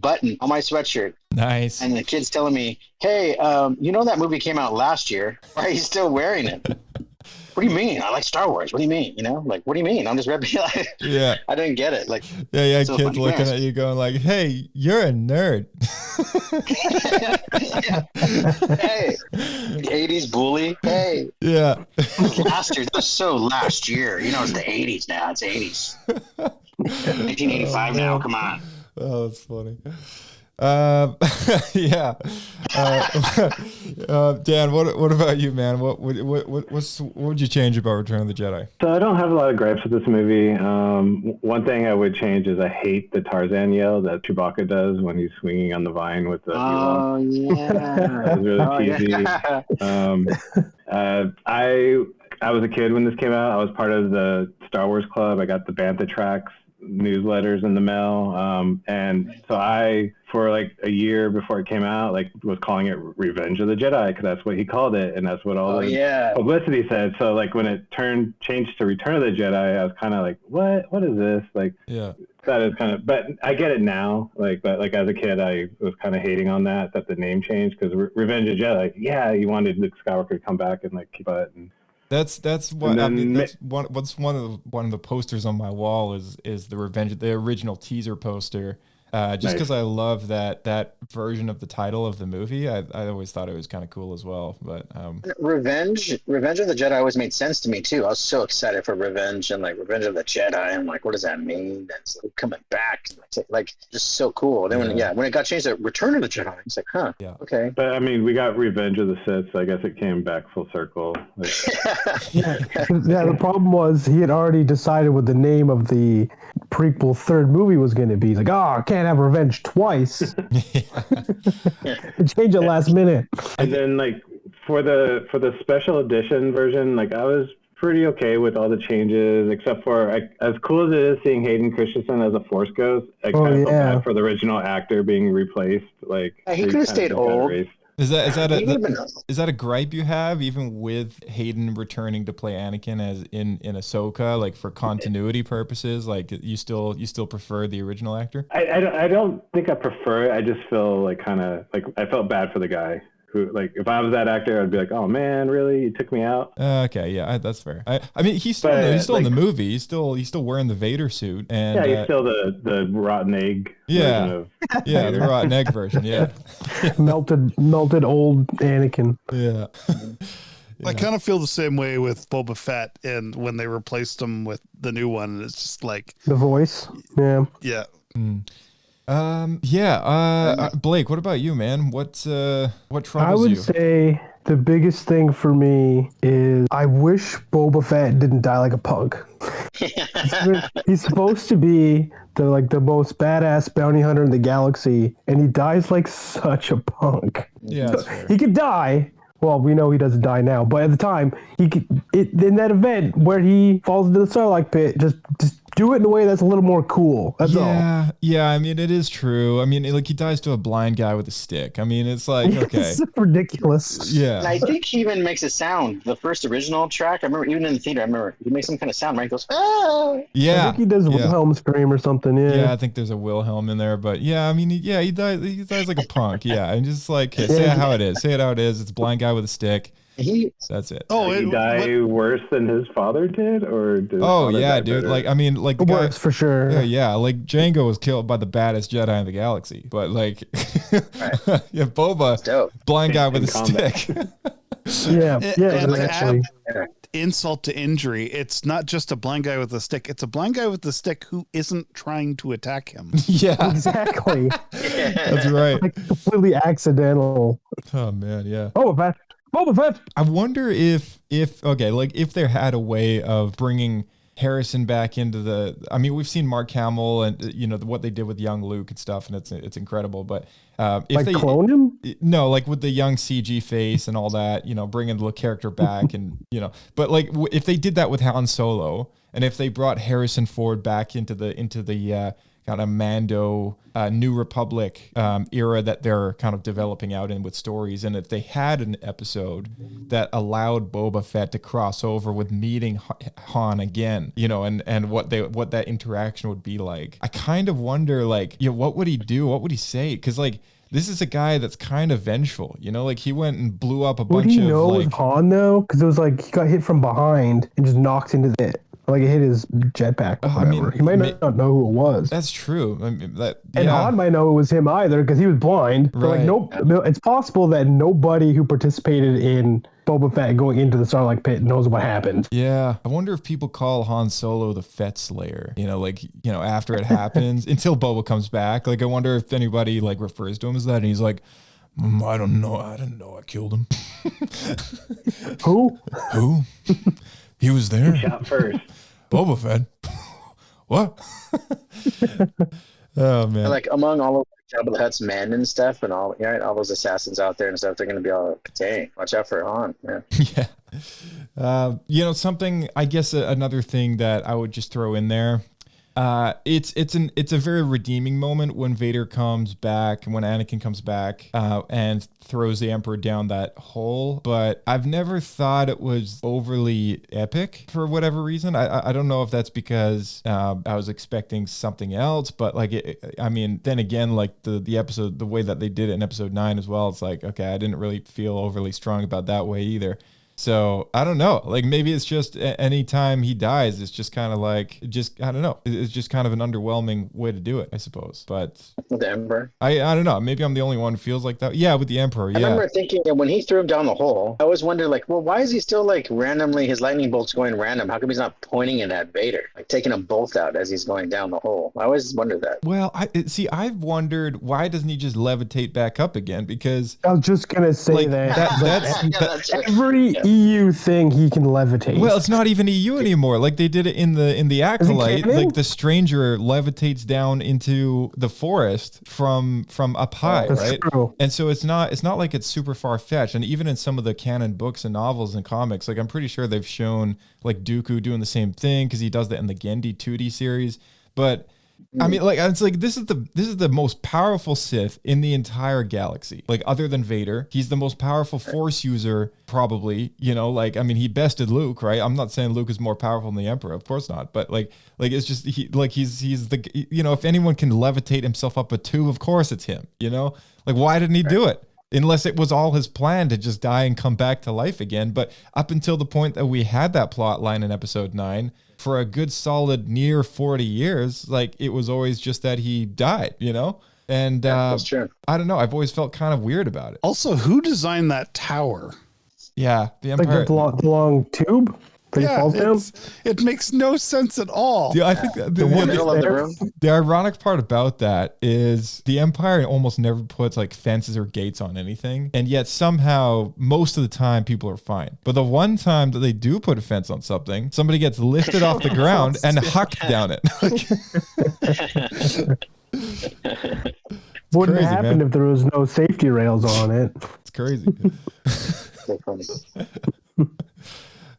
button on my sweatshirt. Nice. And the kid's telling me, hey, that movie came out last year. Why are you still wearing it? What do you mean? I like Star Wars. What do you mean? Like, what do you mean? I'm just repping. Yeah. I didn't get it. Like, yeah. So Kids looking at you going like, hey, you're a nerd. Hey, 80s bully. Hey. Yeah. Last year. That was so last year. It's the 80s now. It's 80s. 1985 now. Come on. Oh, that's funny. Yeah. Dan, what about you, man? What would you change about Return of the Jedi? So I don't have a lot of gripes with this movie. One thing I would change is I hate the Tarzan yell that Chewbacca does when he's swinging on the vine with the Oh, yeah. It was really cheesy. Yeah. I was a kid when this came out. I was part of the Star Wars Club. I got the Bantha Tracks newsletters in the mail, and so I, for like a year before it came out, like was calling it Revenge of the Jedi because that's what he called it, and that's what all the publicity said. So like when it changed to Return of the Jedi, I was kind of like, what is this? Like, yeah, that is kind of, but I get it now. Like, but like as a kid, I was kind of hating on that the name changed because Revenge of the Jedi, like, yeah, you wanted Luke Skywalker to come back and like keep it. And that's what then, I mean. That's one of the posters on my wall is the original teaser poster. Just because I love that version of the title of the movie, I always thought it was kind of cool as well. But Revenge of the Jedi always made sense to me too. I was so excited for Revenge and like Revenge of the Jedi. I'm like, what does that mean? That's like coming back. It's like just so cool. And then when it got changed to Return of the Jedi, it's like, okay. But I mean, we got Revenge of the Sith, so I guess it came back full circle. Like, the problem was he had already decided what the name of the prequel third movie was going to be. He's like, I can't have Revenge twice. Change it last minute. And then like for the special edition version, like I was pretty okay with all the changes except for as cool as it is seeing Hayden Christensen as a Force Ghost, I kind of felt bad for the original actor being replaced. Like he could have stayed old. Is that a gripe you have, even with Hayden returning to play Anakin as in Ahsoka, like for continuity purposes? Like you still prefer the original actor? I don't think I prefer it. I just feel like kind of like I felt bad for the guy who, like, if I was that actor, I'd be like, oh man, really? You took me out? Okay, yeah, that's fair. I mean, he's still in the movie. He's still wearing the Vader suit, and he's still the rotten egg. Yeah, the rotten egg version. Yeah, melted old Anakin. Yeah. I kind of feel the same way with Boba Fett, and when they replaced him with the new one, it's just like the voice. Yeah. Yeah. Blake, what about you, man? What troubles you? I would say the biggest thing for me is I wish Boba Fett didn't die like a punk. He's supposed to be the most badass bounty hunter in the galaxy, and he dies like such a punk. Yeah, So he could die. Well, we know he doesn't die now, but at the time, he could. In that event where he falls into the Sarlacc pit, just do it in a way that's a little more cool. That's all. Yeah. I mean, it is true. I mean, like he dies to a blind guy with a stick. I mean, it's like okay, It's ridiculous. yeah. And I think he even makes a sound. The first original track, I remember even in the theater, I remember he makes some kind of sound, right? He goes, ah! Yeah. I think he does a Wilhelm scream or something. Yeah, I think there's a Wilhelm in there, but yeah, I mean, he dies like a punk. Yeah, and just like say it how it is. Say it how it is. It's a blind guy with a stick. That's it. Oh, did he die worse than his father did, or did his father die dude. better? Like, I mean, like the guy, worse for sure. Yeah, like Django was killed by the baddest Jedi in the galaxy, but like, yeah, Boba, blind guy with a stick. Actually. Insult to injury. It's not just a blind guy with a stick. It's a blind guy with a stick who isn't trying to attack him. Yeah, exactly. That's right. Like completely accidental. Oh man, yeah. Boba Fett. I wonder if there had a way of bringing Harrison back into the. I mean, we've seen Mark Hamill and what they did with young Luke and stuff, and it's incredible. But if they clone him, no, like with the young CG face and all that, bringing the character back, and but like if they did that with Han Solo, and if they brought Harrison Ford back into the kind of Mando New Republic era that they're kind of developing out in with stories, and if they had an episode that allowed Boba Fett to cross over with meeting Han again, and what that interaction would be like, I kind of wonder, like, what would he do? What would he say? Because like this is a guy that's kind of vengeful, like he went and blew up a bunch of it was Han though? Because it was like he got hit from behind and just knocked into the. Like it hit his jetpack. Or whatever. He might not know who it was. That's true. I mean, and Han might know it was him either because he was blind. Right. Like nope. It's possible that nobody who participated in Boba Fett going into the Sarlacc pit knows what happened. Yeah, I wonder if people call Han Solo the Fett Slayer. After it happens, until Boba comes back. Like I wonder if anybody like refers to him as that, and he's like, I don't know. I didn't know I killed him. Who? He was there. Who shot first? Boba Fett. What? Oh man! Like among all of Jabba the Hutt's men and stuff, and all those assassins out there and stuff, they're going to be all, dang, watch out for Han. Yeah. Something. I guess another thing that I would just throw in there. It's a very redeeming moment when Vader comes back and when Anakin comes back and throws the Emperor down that hole. But I've never thought it was overly epic for whatever reason. I don't know if that's because I was expecting something else, but like then again, like the episode, the way that they did it in episode 9 as well, it's like, okay, I didn't really feel overly strong about that way either. So I don't know, like maybe it's just any time he dies, it's just kind of like, I don't know. It's just kind of an underwhelming way to do it, I suppose. But with the Emperor, I don't know. Maybe I'm the only one who feels like that. Yeah, with the Emperor. Yeah. I remember thinking that when he threw him down the hole, I always wondered, like, well, why is he still like randomly, his lightning bolts going random? How come he's not pointing it at Vader, like taking a bolt out as he's going down the hole? I always wondered that. Well, I've wondered why doesn't he just levitate back up again? Because I was just gonna say like, that's every EU thing he can levitate. Well, it's not even EU anymore. Like they did it in the Acolyte. Like the stranger levitates down into the forest from up high, right? True. And so it's not like it's super far fetched. And even in some of the canon books and novels and comics, like I'm pretty sure they've shown like Dooku doing the same thing because he does that in the Genndy 2D series. But I mean, like it's like this is the most powerful Sith in the entire galaxy. Like other than Vader, he's the most powerful Force user, probably. Like I mean, he bested Luke, right? I'm not saying Luke is more powerful than the Emperor, of course not. But like it's just he's the if anyone can levitate himself up a tube, of course it's him. Like why didn't he do it? Unless it was all his plan to just die and come back to life again. But up until the point that we had that plot line in episode 9, for a good solid near 40 years, like it was always just that he died, And that's true. I don't know. I've always felt kind of weird about it. Also, who designed that tower? Yeah, the Empire. Like the long tube? He falls down? It makes no sense at all. Yeah, I think that the ironic part about that is the Empire almost never puts like fences or gates on anything, and yet somehow most of the time people are fine. But the one time that they do put a fence on something, somebody gets lifted off the ground and hucked down it. Wouldn't crazy, happen man. if there was no safety rails on it. It's crazy. So funny.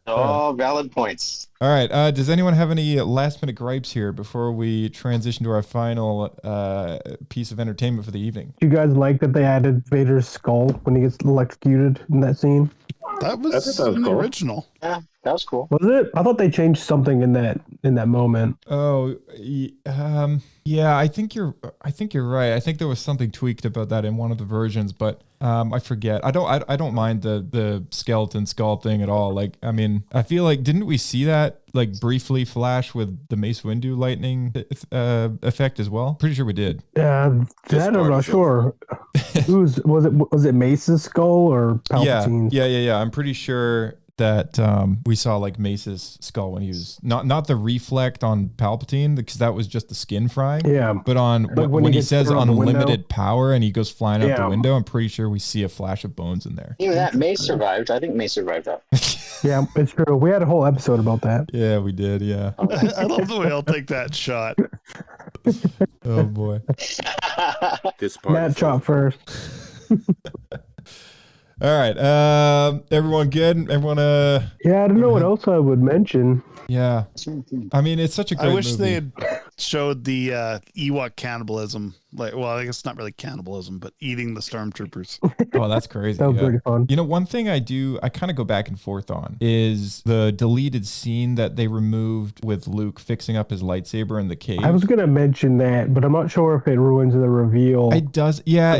All valid points. All right. Does anyone have any last minute gripes here before we transition to our final piece of entertainment for the evening? Do you guys like that they added Vader's skull when he gets electrocuted in that scene? That was cool. Original. Yeah, that was cool. Was it? I thought they changed something in that moment. Oh, yeah. I think you're right. I think there was something tweaked about that in one of the versions, but I forget. I don't mind the skeleton skull thing at all. Like, I mean, I feel like didn't we see that like briefly flash with the Mace Windu lightning effect as well? Pretty sure we did. That I'm not sure. Was it Mace's skull or Palpatine's? Yeah. I'm pretty sure that we saw like Mace's skull when he was not the reflect on Palpatine, because that was just the skin frying. Yeah. But on when he says unlimited power and he goes flying out the window, I'm pretty sure we see a flash of bones in there. Even that Mace survived. I think Mace survived that. Yeah, it's true. We had a whole episode about that. Yeah, we did. Yeah. I love the way I'll take that shot. Oh boy. This part. Matt shot first. All right. Everyone good? Everyone Yeah, I don't know what else I would mention. Yeah. I mean, it's such a great I wish movie. they had showed the Ewok cannibalism. Like, well, I guess not really cannibalism, but eating the stormtroopers. Oh, that's crazy. That was pretty fun. You know, one thing I kind of go back and forth on is the deleted scene that they removed with Luke fixing up his lightsaber in the cave. I was going to mention that, but I'm not sure if it ruins the reveal. It does. Yeah.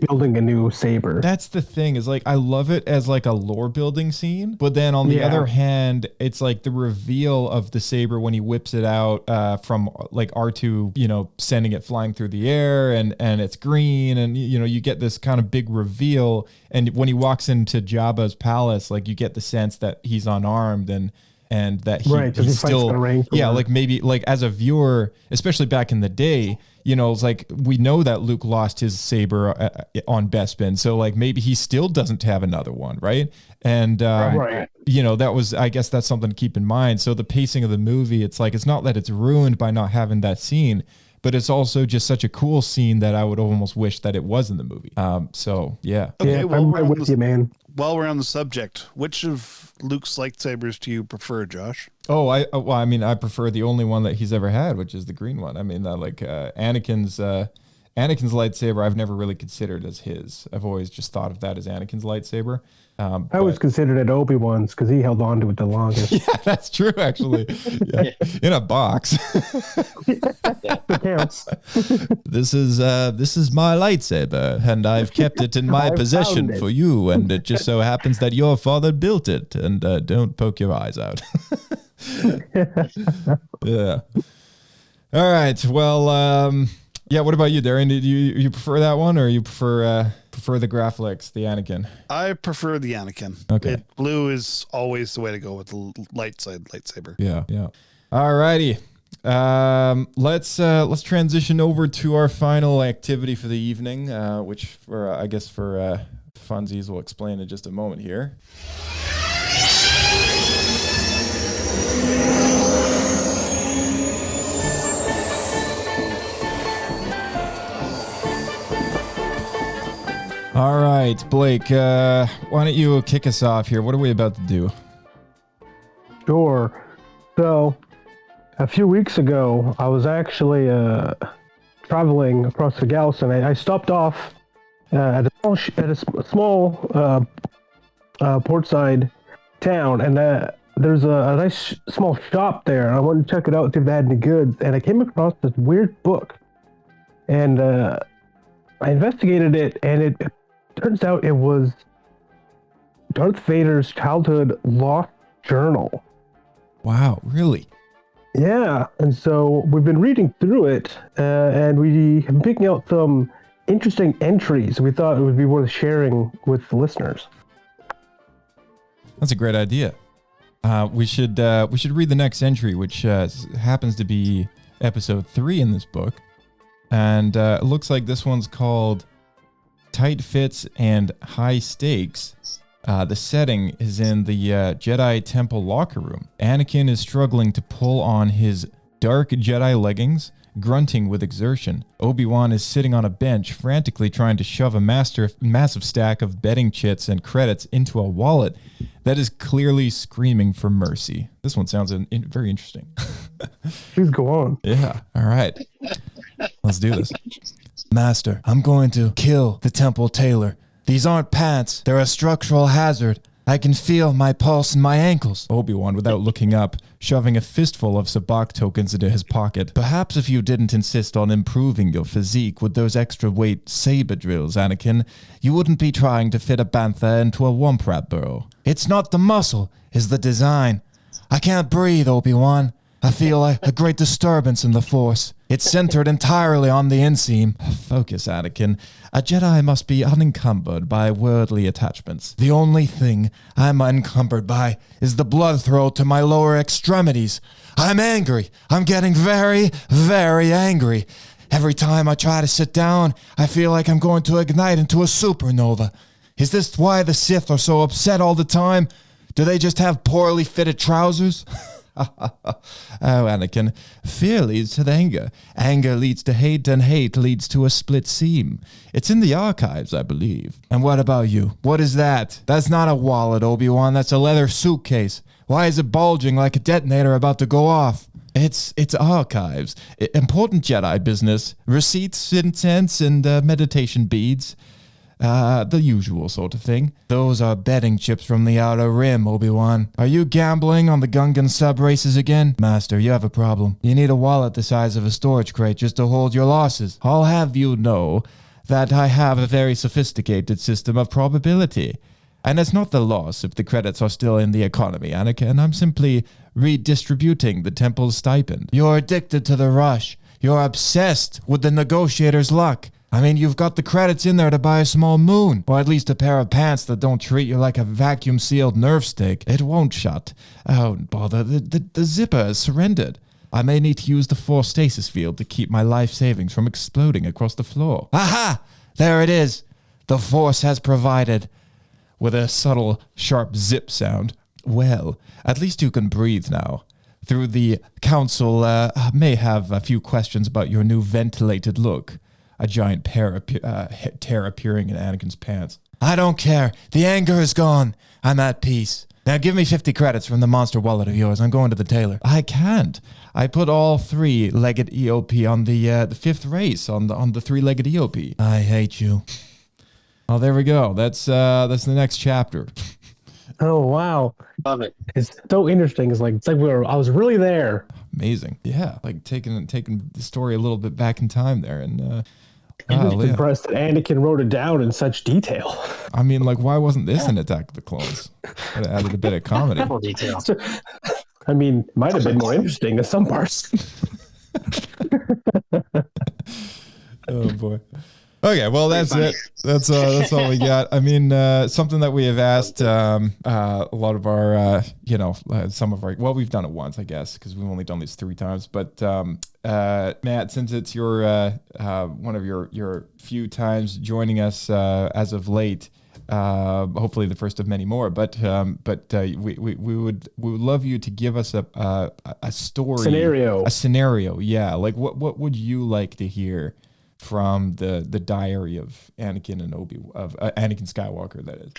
Building a new saber. That's the thing, is like, I love it as like a lore building scene, but then on the other hand, it's like the reveal of the saber when he whips it out from like R2, you know, sending it flying through the air, and it's green, and you know, you get this kind of big reveal, and when he walks into Jabba's palace, like you get the sense that he's unarmed and that he's still like maybe like as a viewer, especially back in the day, you know, it's like we know that Luke lost his saber on Bespin, so like maybe he still doesn't have another one, right? And you know, I guess that's something to keep in mind. So the pacing of the movie, it's like, it's not that it's ruined by not having that scene, but it's also just such a cool scene that I would almost wish that it was in the movie. So yeah. Okay, yeah, I'm right with you, man. While we're on the subject, which of Luke's lightsabers do you prefer, Josh? Oh, I mean, I prefer the only one that he's ever had, which is the green one. I mean, Anakin's lightsaber, I've never really considered as his. I've always just thought of that as Anakin's lightsaber. I always considered it Obi-Wan's because he held on to it the longest. Yeah, that's true, actually. Yeah. In a box. That counts. This is my lightsaber, and I've kept it in my possession for you, and it just so happens that your father built it, and don't poke your eyes out. Yeah. All right. Well, yeah, what about you, Darren? Did you prefer that one, or you prefer the Graflex, the Anakin? I prefer the Anakin. Okay. Blue is always the way to go with the lightsaber. Yeah. All righty. Let's transition over to our final activity for the evening, which for funsies will explain in just a moment here. All right, Blake, why don't you kick us off here? What are we about to do? Sure. So, a few weeks ago, I was actually traveling across the galaxy, and I stopped off at a small portside town, and there's a nice small shop there. I wanted to check it out, see if they had any goods, and I came across this weird book, and I investigated it, and it turns out it was Darth Vader's childhood lost journal. Wow, really? Yeah, and so we've been reading through it, and we have been picking out some interesting entries we thought it would be worth sharing with the listeners. That's a great idea. We should read the next entry, which happens to be episode 3 in this book, and it looks like this one's called "Tight Fits and High Stakes." The setting is in the Jedi Temple locker room. Anakin is struggling to pull on his dark Jedi leggings, grunting with exertion. Obi-Wan is sitting on a bench, frantically trying to shove a massive stack of betting chits and credits into a wallet that is clearly screaming for mercy. This one sounds very interesting. Please go on. Yeah. All right. Let's do this. Master, I'm going to kill the temple tailor. These aren't pants. They're a structural hazard. I can feel my pulse in my ankles. Obi-Wan, without looking up, shoving a fistful of sabacc tokens into his pocket. Perhaps if you didn't insist on improving your physique with those extra weight saber drills, Anakin, you wouldn't be trying to fit a bantha into a womp rat burrow. It's not the muscle, it's the design. I can't breathe, Obi-Wan. I feel a great disturbance in the Force. It's centered entirely on the inseam. Focus, Anakin. A Jedi must be unencumbered by worldly attachments. The only thing I'm encumbered by is the blood throw to my lower extremities. I'm angry. I'm getting very, very angry. Every time I try to sit down, I feel like I'm going to ignite into a supernova. Is this why the Sith are so upset all the time? Do they just have poorly fitted trousers? Oh, Anakin, fear leads to anger. Anger leads to hate, and hate leads to a split seam. It's in the archives, I believe. And what about you? What is that? That's not a wallet, Obi-Wan. That's a leather suitcase. Why is it bulging like a detonator about to go off? It's archives. Important Jedi business. Receipts, incense, and meditation beads. The usual sort of thing. Those are betting chips from the Outer Rim, Obi-Wan. Are you gambling on the Gungan sub races again? Master, you have a problem. You need a wallet the size of a storage crate just to hold your losses. I'll have you know that I have a very sophisticated system of probability. And it's not the loss if the credits are still in the economy, Anakin. I'm simply redistributing the temple's stipend. You're addicted to the rush. You're obsessed with the negotiator's luck. I mean, you've got the credits in there to buy a small moon, or at least a pair of pants that don't treat you like a vacuum-sealed nerve steak. It won't shut. Oh, bother, the zipper has surrendered. I may need to use the Force stasis field to keep my life savings from exploding across the floor. Aha! There it is. The Force has provided. With a subtle, sharp zip sound. Well, at least you can breathe now. Through the council may have a few questions about your new ventilated look. A giant tear appearing in Anakin's pants. I don't care. The anger is gone. I'm at peace. Now give me 50 credits from the monster wallet of yours. I'm going to the tailor. I can't. I put all 3-legged EOP on the 5th race on the 3-legged EOP. I hate you. Oh, there we go. That's the next chapter. Oh wow, love it. It's so interesting. It's like I was really there. Amazing. Yeah, like taking the story a little bit back in time there, and I'm just impressed that Anakin wrote it down in such detail. I mean, like, why wasn't this in Attack of the Clones? It added a bit of comedy. Detail. I mean, might have been more interesting in some parts. Oh boy. Okay, well that's it. That's all we got. I mean, something that we have asked a lot of our, some of our. Well, we've done it once, I guess, because we've only done these 3 times. But Matt, since it's your one of your few times joining us as of late, hopefully the first of many more. But we would love you to give us a story scenario. A scenario, yeah. Like what would you like to hear from the diary of Anakin and Anakin Skywalker, that is.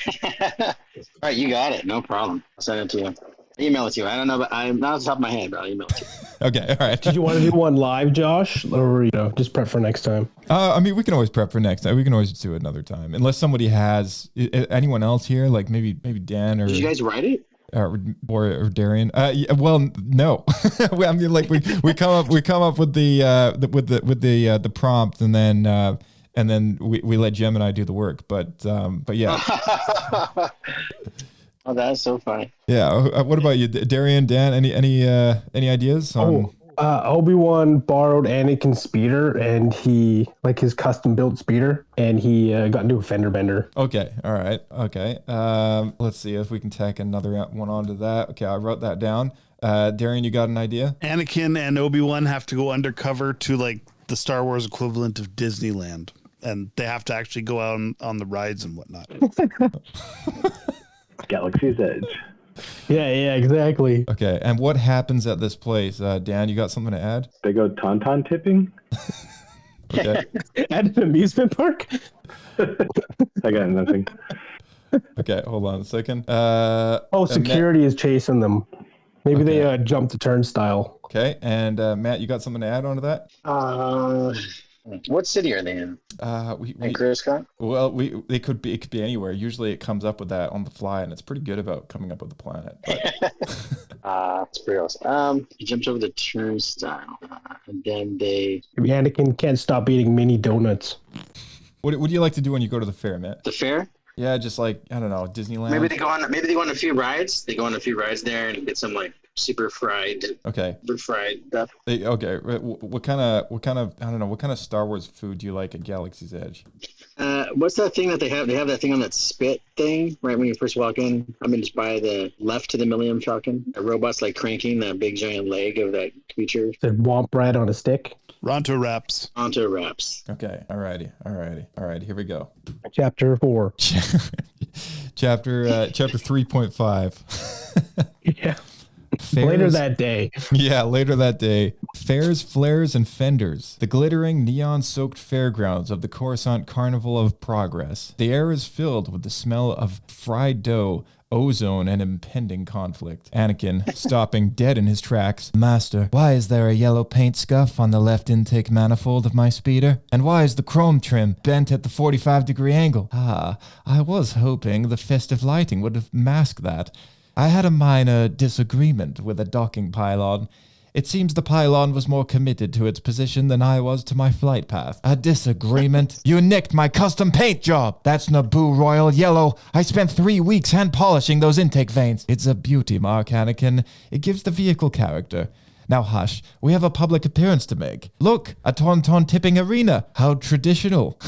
All right, you got it. No problem. I'll send it to you. Email it to you. I don't know, but I'm not off the top of my head, but I'll email it to you. Okay, all right. Did you want to do one live, Josh, or just prep for next time? I mean, we can always prep for next time. We can always do it another time, unless somebody has anyone else here, like maybe Dan or. Did you guys write it? Or Darian. Yeah, well, no. I mean, like we come up with the prompt, and then we let Gemini do the work. But yeah. Oh, that's so funny. Yeah. What about you, Darian? Dan? Any ideas? Obi-Wan borrowed Anakin's speeder, and he like his custom-built speeder, and he got into a fender bender. Okay, all right, okay. Let's see if we can tack another one onto that. Okay, I wrote that down. Darian, you got an idea? Anakin and Obi-Wan have to go undercover to like the Star Wars equivalent of Disneyland, and they have to actually go out on the rides and whatnot. Galaxy's Edge. Yeah, exactly. Okay, and what happens at this place? Dan, you got something to add? They go tauntaun tipping. Okay. At an amusement park? I got nothing. Okay, hold on a second. Security is chasing them. Maybe they jumped the turnstile. Okay, and Matt, you got something to add on to that? What city are they in? In Coruscant? Well, it could be anywhere. Usually, it comes up with that on the fly, and it's pretty good about coming up with the planet. It's pretty awesome. He jumped over the turnstile, and then they. Anakin can't stop eating mini donuts. What do you like to do when you go to the fair, Matt? The fair? Yeah, just like I don't know, Disneyland. Maybe they go on a few rides. They go on a few rides there and get some like super fried. Okay. Super fried stuff. Okay. What kind of I don't know, what kind of Star Wars food do you like at Galaxy's Edge? What's that thing that they have? They have that thing on that spit thing right when you first walk in. I mean, just by the left to the Millennium Falcon. A robot's like cranking that big giant leg of that creature. The womp bread on a stick. Ronto wraps. Ronto wraps. Okay. Alrighty. Here we go. Chapter 4. Chapter 3.5. Yeah. Later that day. Yeah, later that day. Fairs, flares, and fenders. The glittering, neon-soaked fairgrounds of the Coruscant Carnival of Progress. The air is filled with the smell of fried dough, ozone, and impending conflict. Anakin, stopping dead in his tracks. Master, why is there a yellow paint scuff on the left intake manifold of my speeder? And why is the chrome trim bent at the 45-degree angle? I was hoping the festive lighting would have masked that. I had a minor disagreement with the docking pylon. It seems the pylon was more committed to its position than I was to my flight path. A disagreement? You nicked my custom paint job! That's Naboo Royal Yellow. I spent 3 weeks hand polishing those intake vanes. It's a beauty mark, Anakin. It gives the vehicle character. Now hush, we have a public appearance to make. Look, a tauntaun tipping arena. How traditional.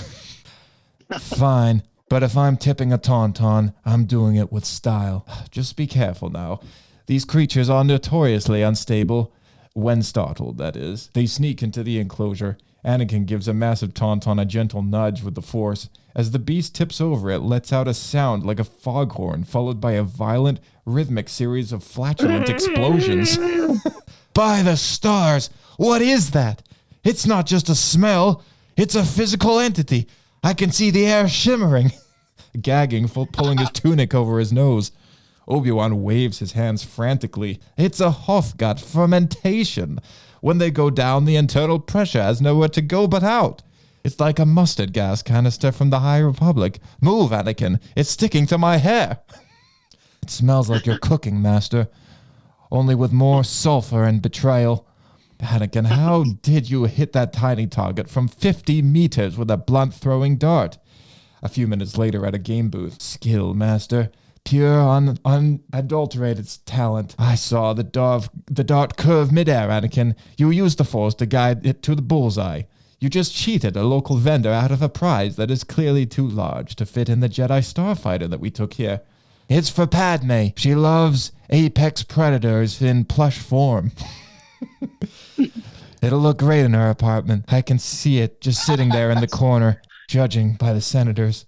Fine. But if I'm tipping a tauntaun, I'm doing it with style. Just be careful now. These creatures are notoriously unstable. When startled, that is. They sneak into the enclosure. Anakin gives a massive tauntaun a gentle nudge with the Force. As the beast tips over, it lets out a sound like a foghorn, followed by a violent, rhythmic series of flatulent explosions. By the stars! What is that? It's not just a smell. It's a physical entity. I can see the air shimmering. Gagging, pulling his tunic over his nose. Obi-Wan waves his hands frantically. It's a Hofgut fermentation. When they go down, the internal pressure has nowhere to go but out. It's like a mustard gas canister from the High Republic. Move, Anakin. It's sticking to my hair. It smells like you're cooking, Master. Only with more sulfur and betrayal. Anakin, how did you hit that tiny target from 50 meters with a blunt throwing dart? A few minutes later at a game booth. Skill, Master. Pure, unadulterated talent. I saw the dart curve midair, Anakin. You used the Force to guide it to the bullseye. You just cheated a local vendor out of a prize that is clearly too large to fit in the Jedi starfighter that we took here. It's for Padme. She loves apex predators in plush form. It'll look great in her apartment. I can see it just sitting there in the corner, judging by the senators.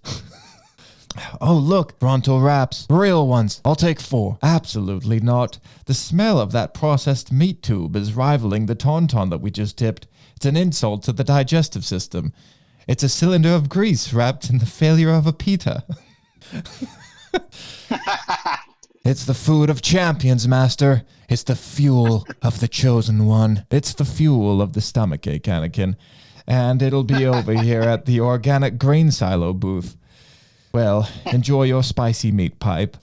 Oh, look, Ronto wraps. Real ones. I'll take 4. Absolutely not. The smell of that processed meat tube is rivaling the tauntaun that we just tipped. It's an insult to the digestive system. It's a cylinder of grease wrapped in the failure of a pita. It's the food of champions, Master. It's the fuel of the chosen one. It's the fuel of the stomachache, Anakin. And it'll be over here at the organic grain silo booth. Well, enjoy your spicy meat pipe.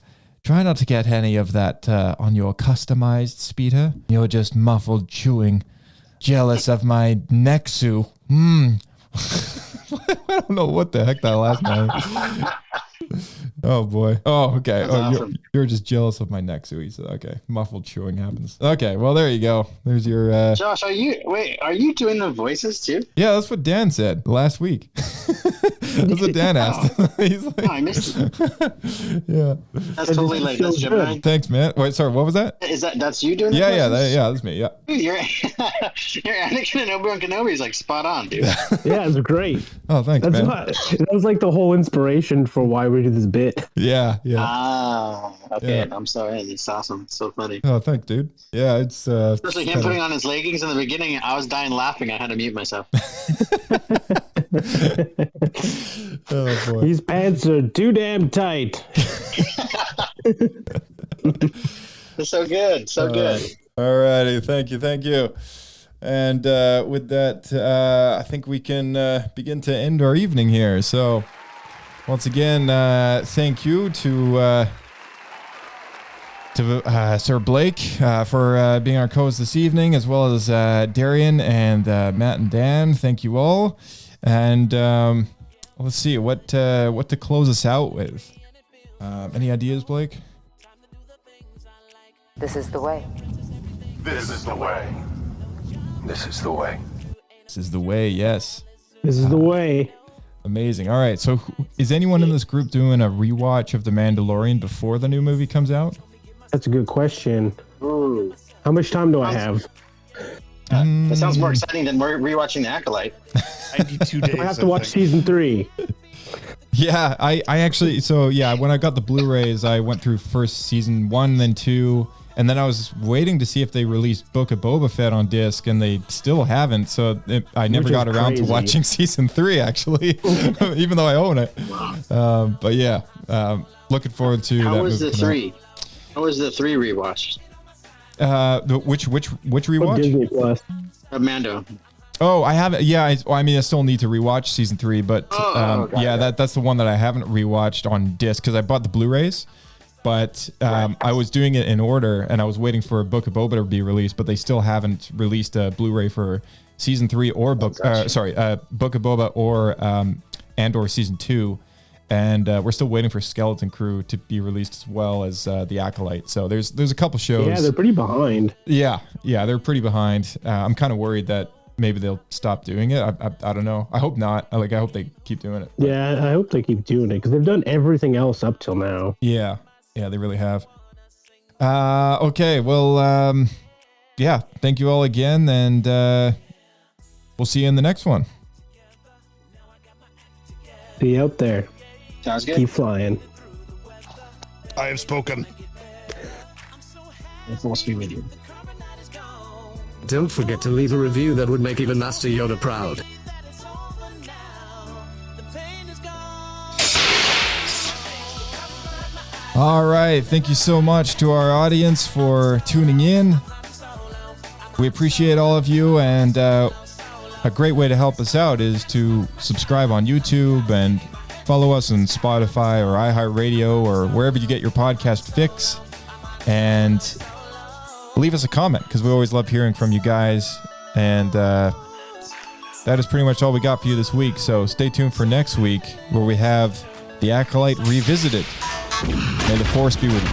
Try not to get any of that on your customized speeder. You're just muffled chewing. Jealous of my Nexu. I don't know what the heck that last name. Oh boy. Oh, okay. That's Oh, awesome. you're just jealous of my neck, Suey. So, okay. Muffled chewing happens. Okay. Well, there you go. There's your. Josh, are you doing the voices too? Yeah, that's what Dan said last week. That's what Dan asked. He's like, I missed it. Yeah. That's totally like that's Gemini. Thanks, man. Wait, sorry. What was that? That's you doing? Yeah, the voices? that's me. Yeah. Dude, your Anakin and Obi-Wan Kenobi is like spot on, dude. Yeah, it's great. Oh, thanks, man. That was like the whole inspiration for why we do this bit. Yeah. Ah, okay. Yeah. I'm sorry. It's awesome. It's so funny. Oh, thanks, dude. Yeah, it's Especially him putting on his leggings in the beginning. I was dying laughing. I had to mute myself. Oh boy. These pants are too damn tight. It's so good. So good. All righty. Thank you. And with that, I think we can begin to end our evening here. So, once again, thank you to Sir Blake for being our co-host this evening, as well as Darian and Matt and Dan. Thank you all. And let's see what to close us out with. Any ideas, Blake? This is the way. This is the way. This is the way. This is the way. Yes. This is the way. Amazing. All right. So, is anyone in this group doing a rewatch of The Mandalorian before the new movie comes out? That's a good question. Ooh. How much time do I have? That sounds more exciting than rewatching The Acolyte. 92 days. I have to watch season 3. Yeah, I actually, so yeah, when I got the Blu-rays, I went through first season 1, then 2, and then I was waiting to see if they released Book of Boba Fett on disc, and they still haven't. So I never got around to watching season 3, actually, even though I own it. But yeah, looking forward to How that. was movie the 3? How was the 3 rewatch? Which rewatch? Disney Plus. Mando. Oh, I haven't. Yeah, I still need to rewatch season 3, but yeah, that's the one that I haven't rewatched on disc because I bought the Blu-rays. But I was doing it in order, and I was waiting for Book of Boba to be released, but they still haven't released a Blu-ray for season 3 or Book of Boba or Andor season 2, and we're still waiting for Skeleton Crew to be released as well as The Acolyte. So there's a couple shows. Yeah, they're pretty behind. Yeah, they're pretty behind. I'm kind of worried that maybe they'll stop doing it. I don't know. I hope not. I hope they keep doing it. Yeah, I hope they keep doing it because they've done everything else up till now. Yeah, they really have. Okay, well, yeah, thank you all again, and we'll see you in the next one. Be out there. Sounds good. Keep flying. I have spoken. The force be with you. Don't forget to leave a review that would make even Master Yoda proud. All right, thank you so much to our audience for tuning in. We appreciate all of you, and a great way to help us out is to subscribe on YouTube and follow us on Spotify or iHeartRadio or wherever you get your podcast fix, and leave us a comment because we always love hearing from you guys. And that is pretty much all we got for you this week. So stay tuned for next week where we have The Acolyte Revisited. May the Force be with you.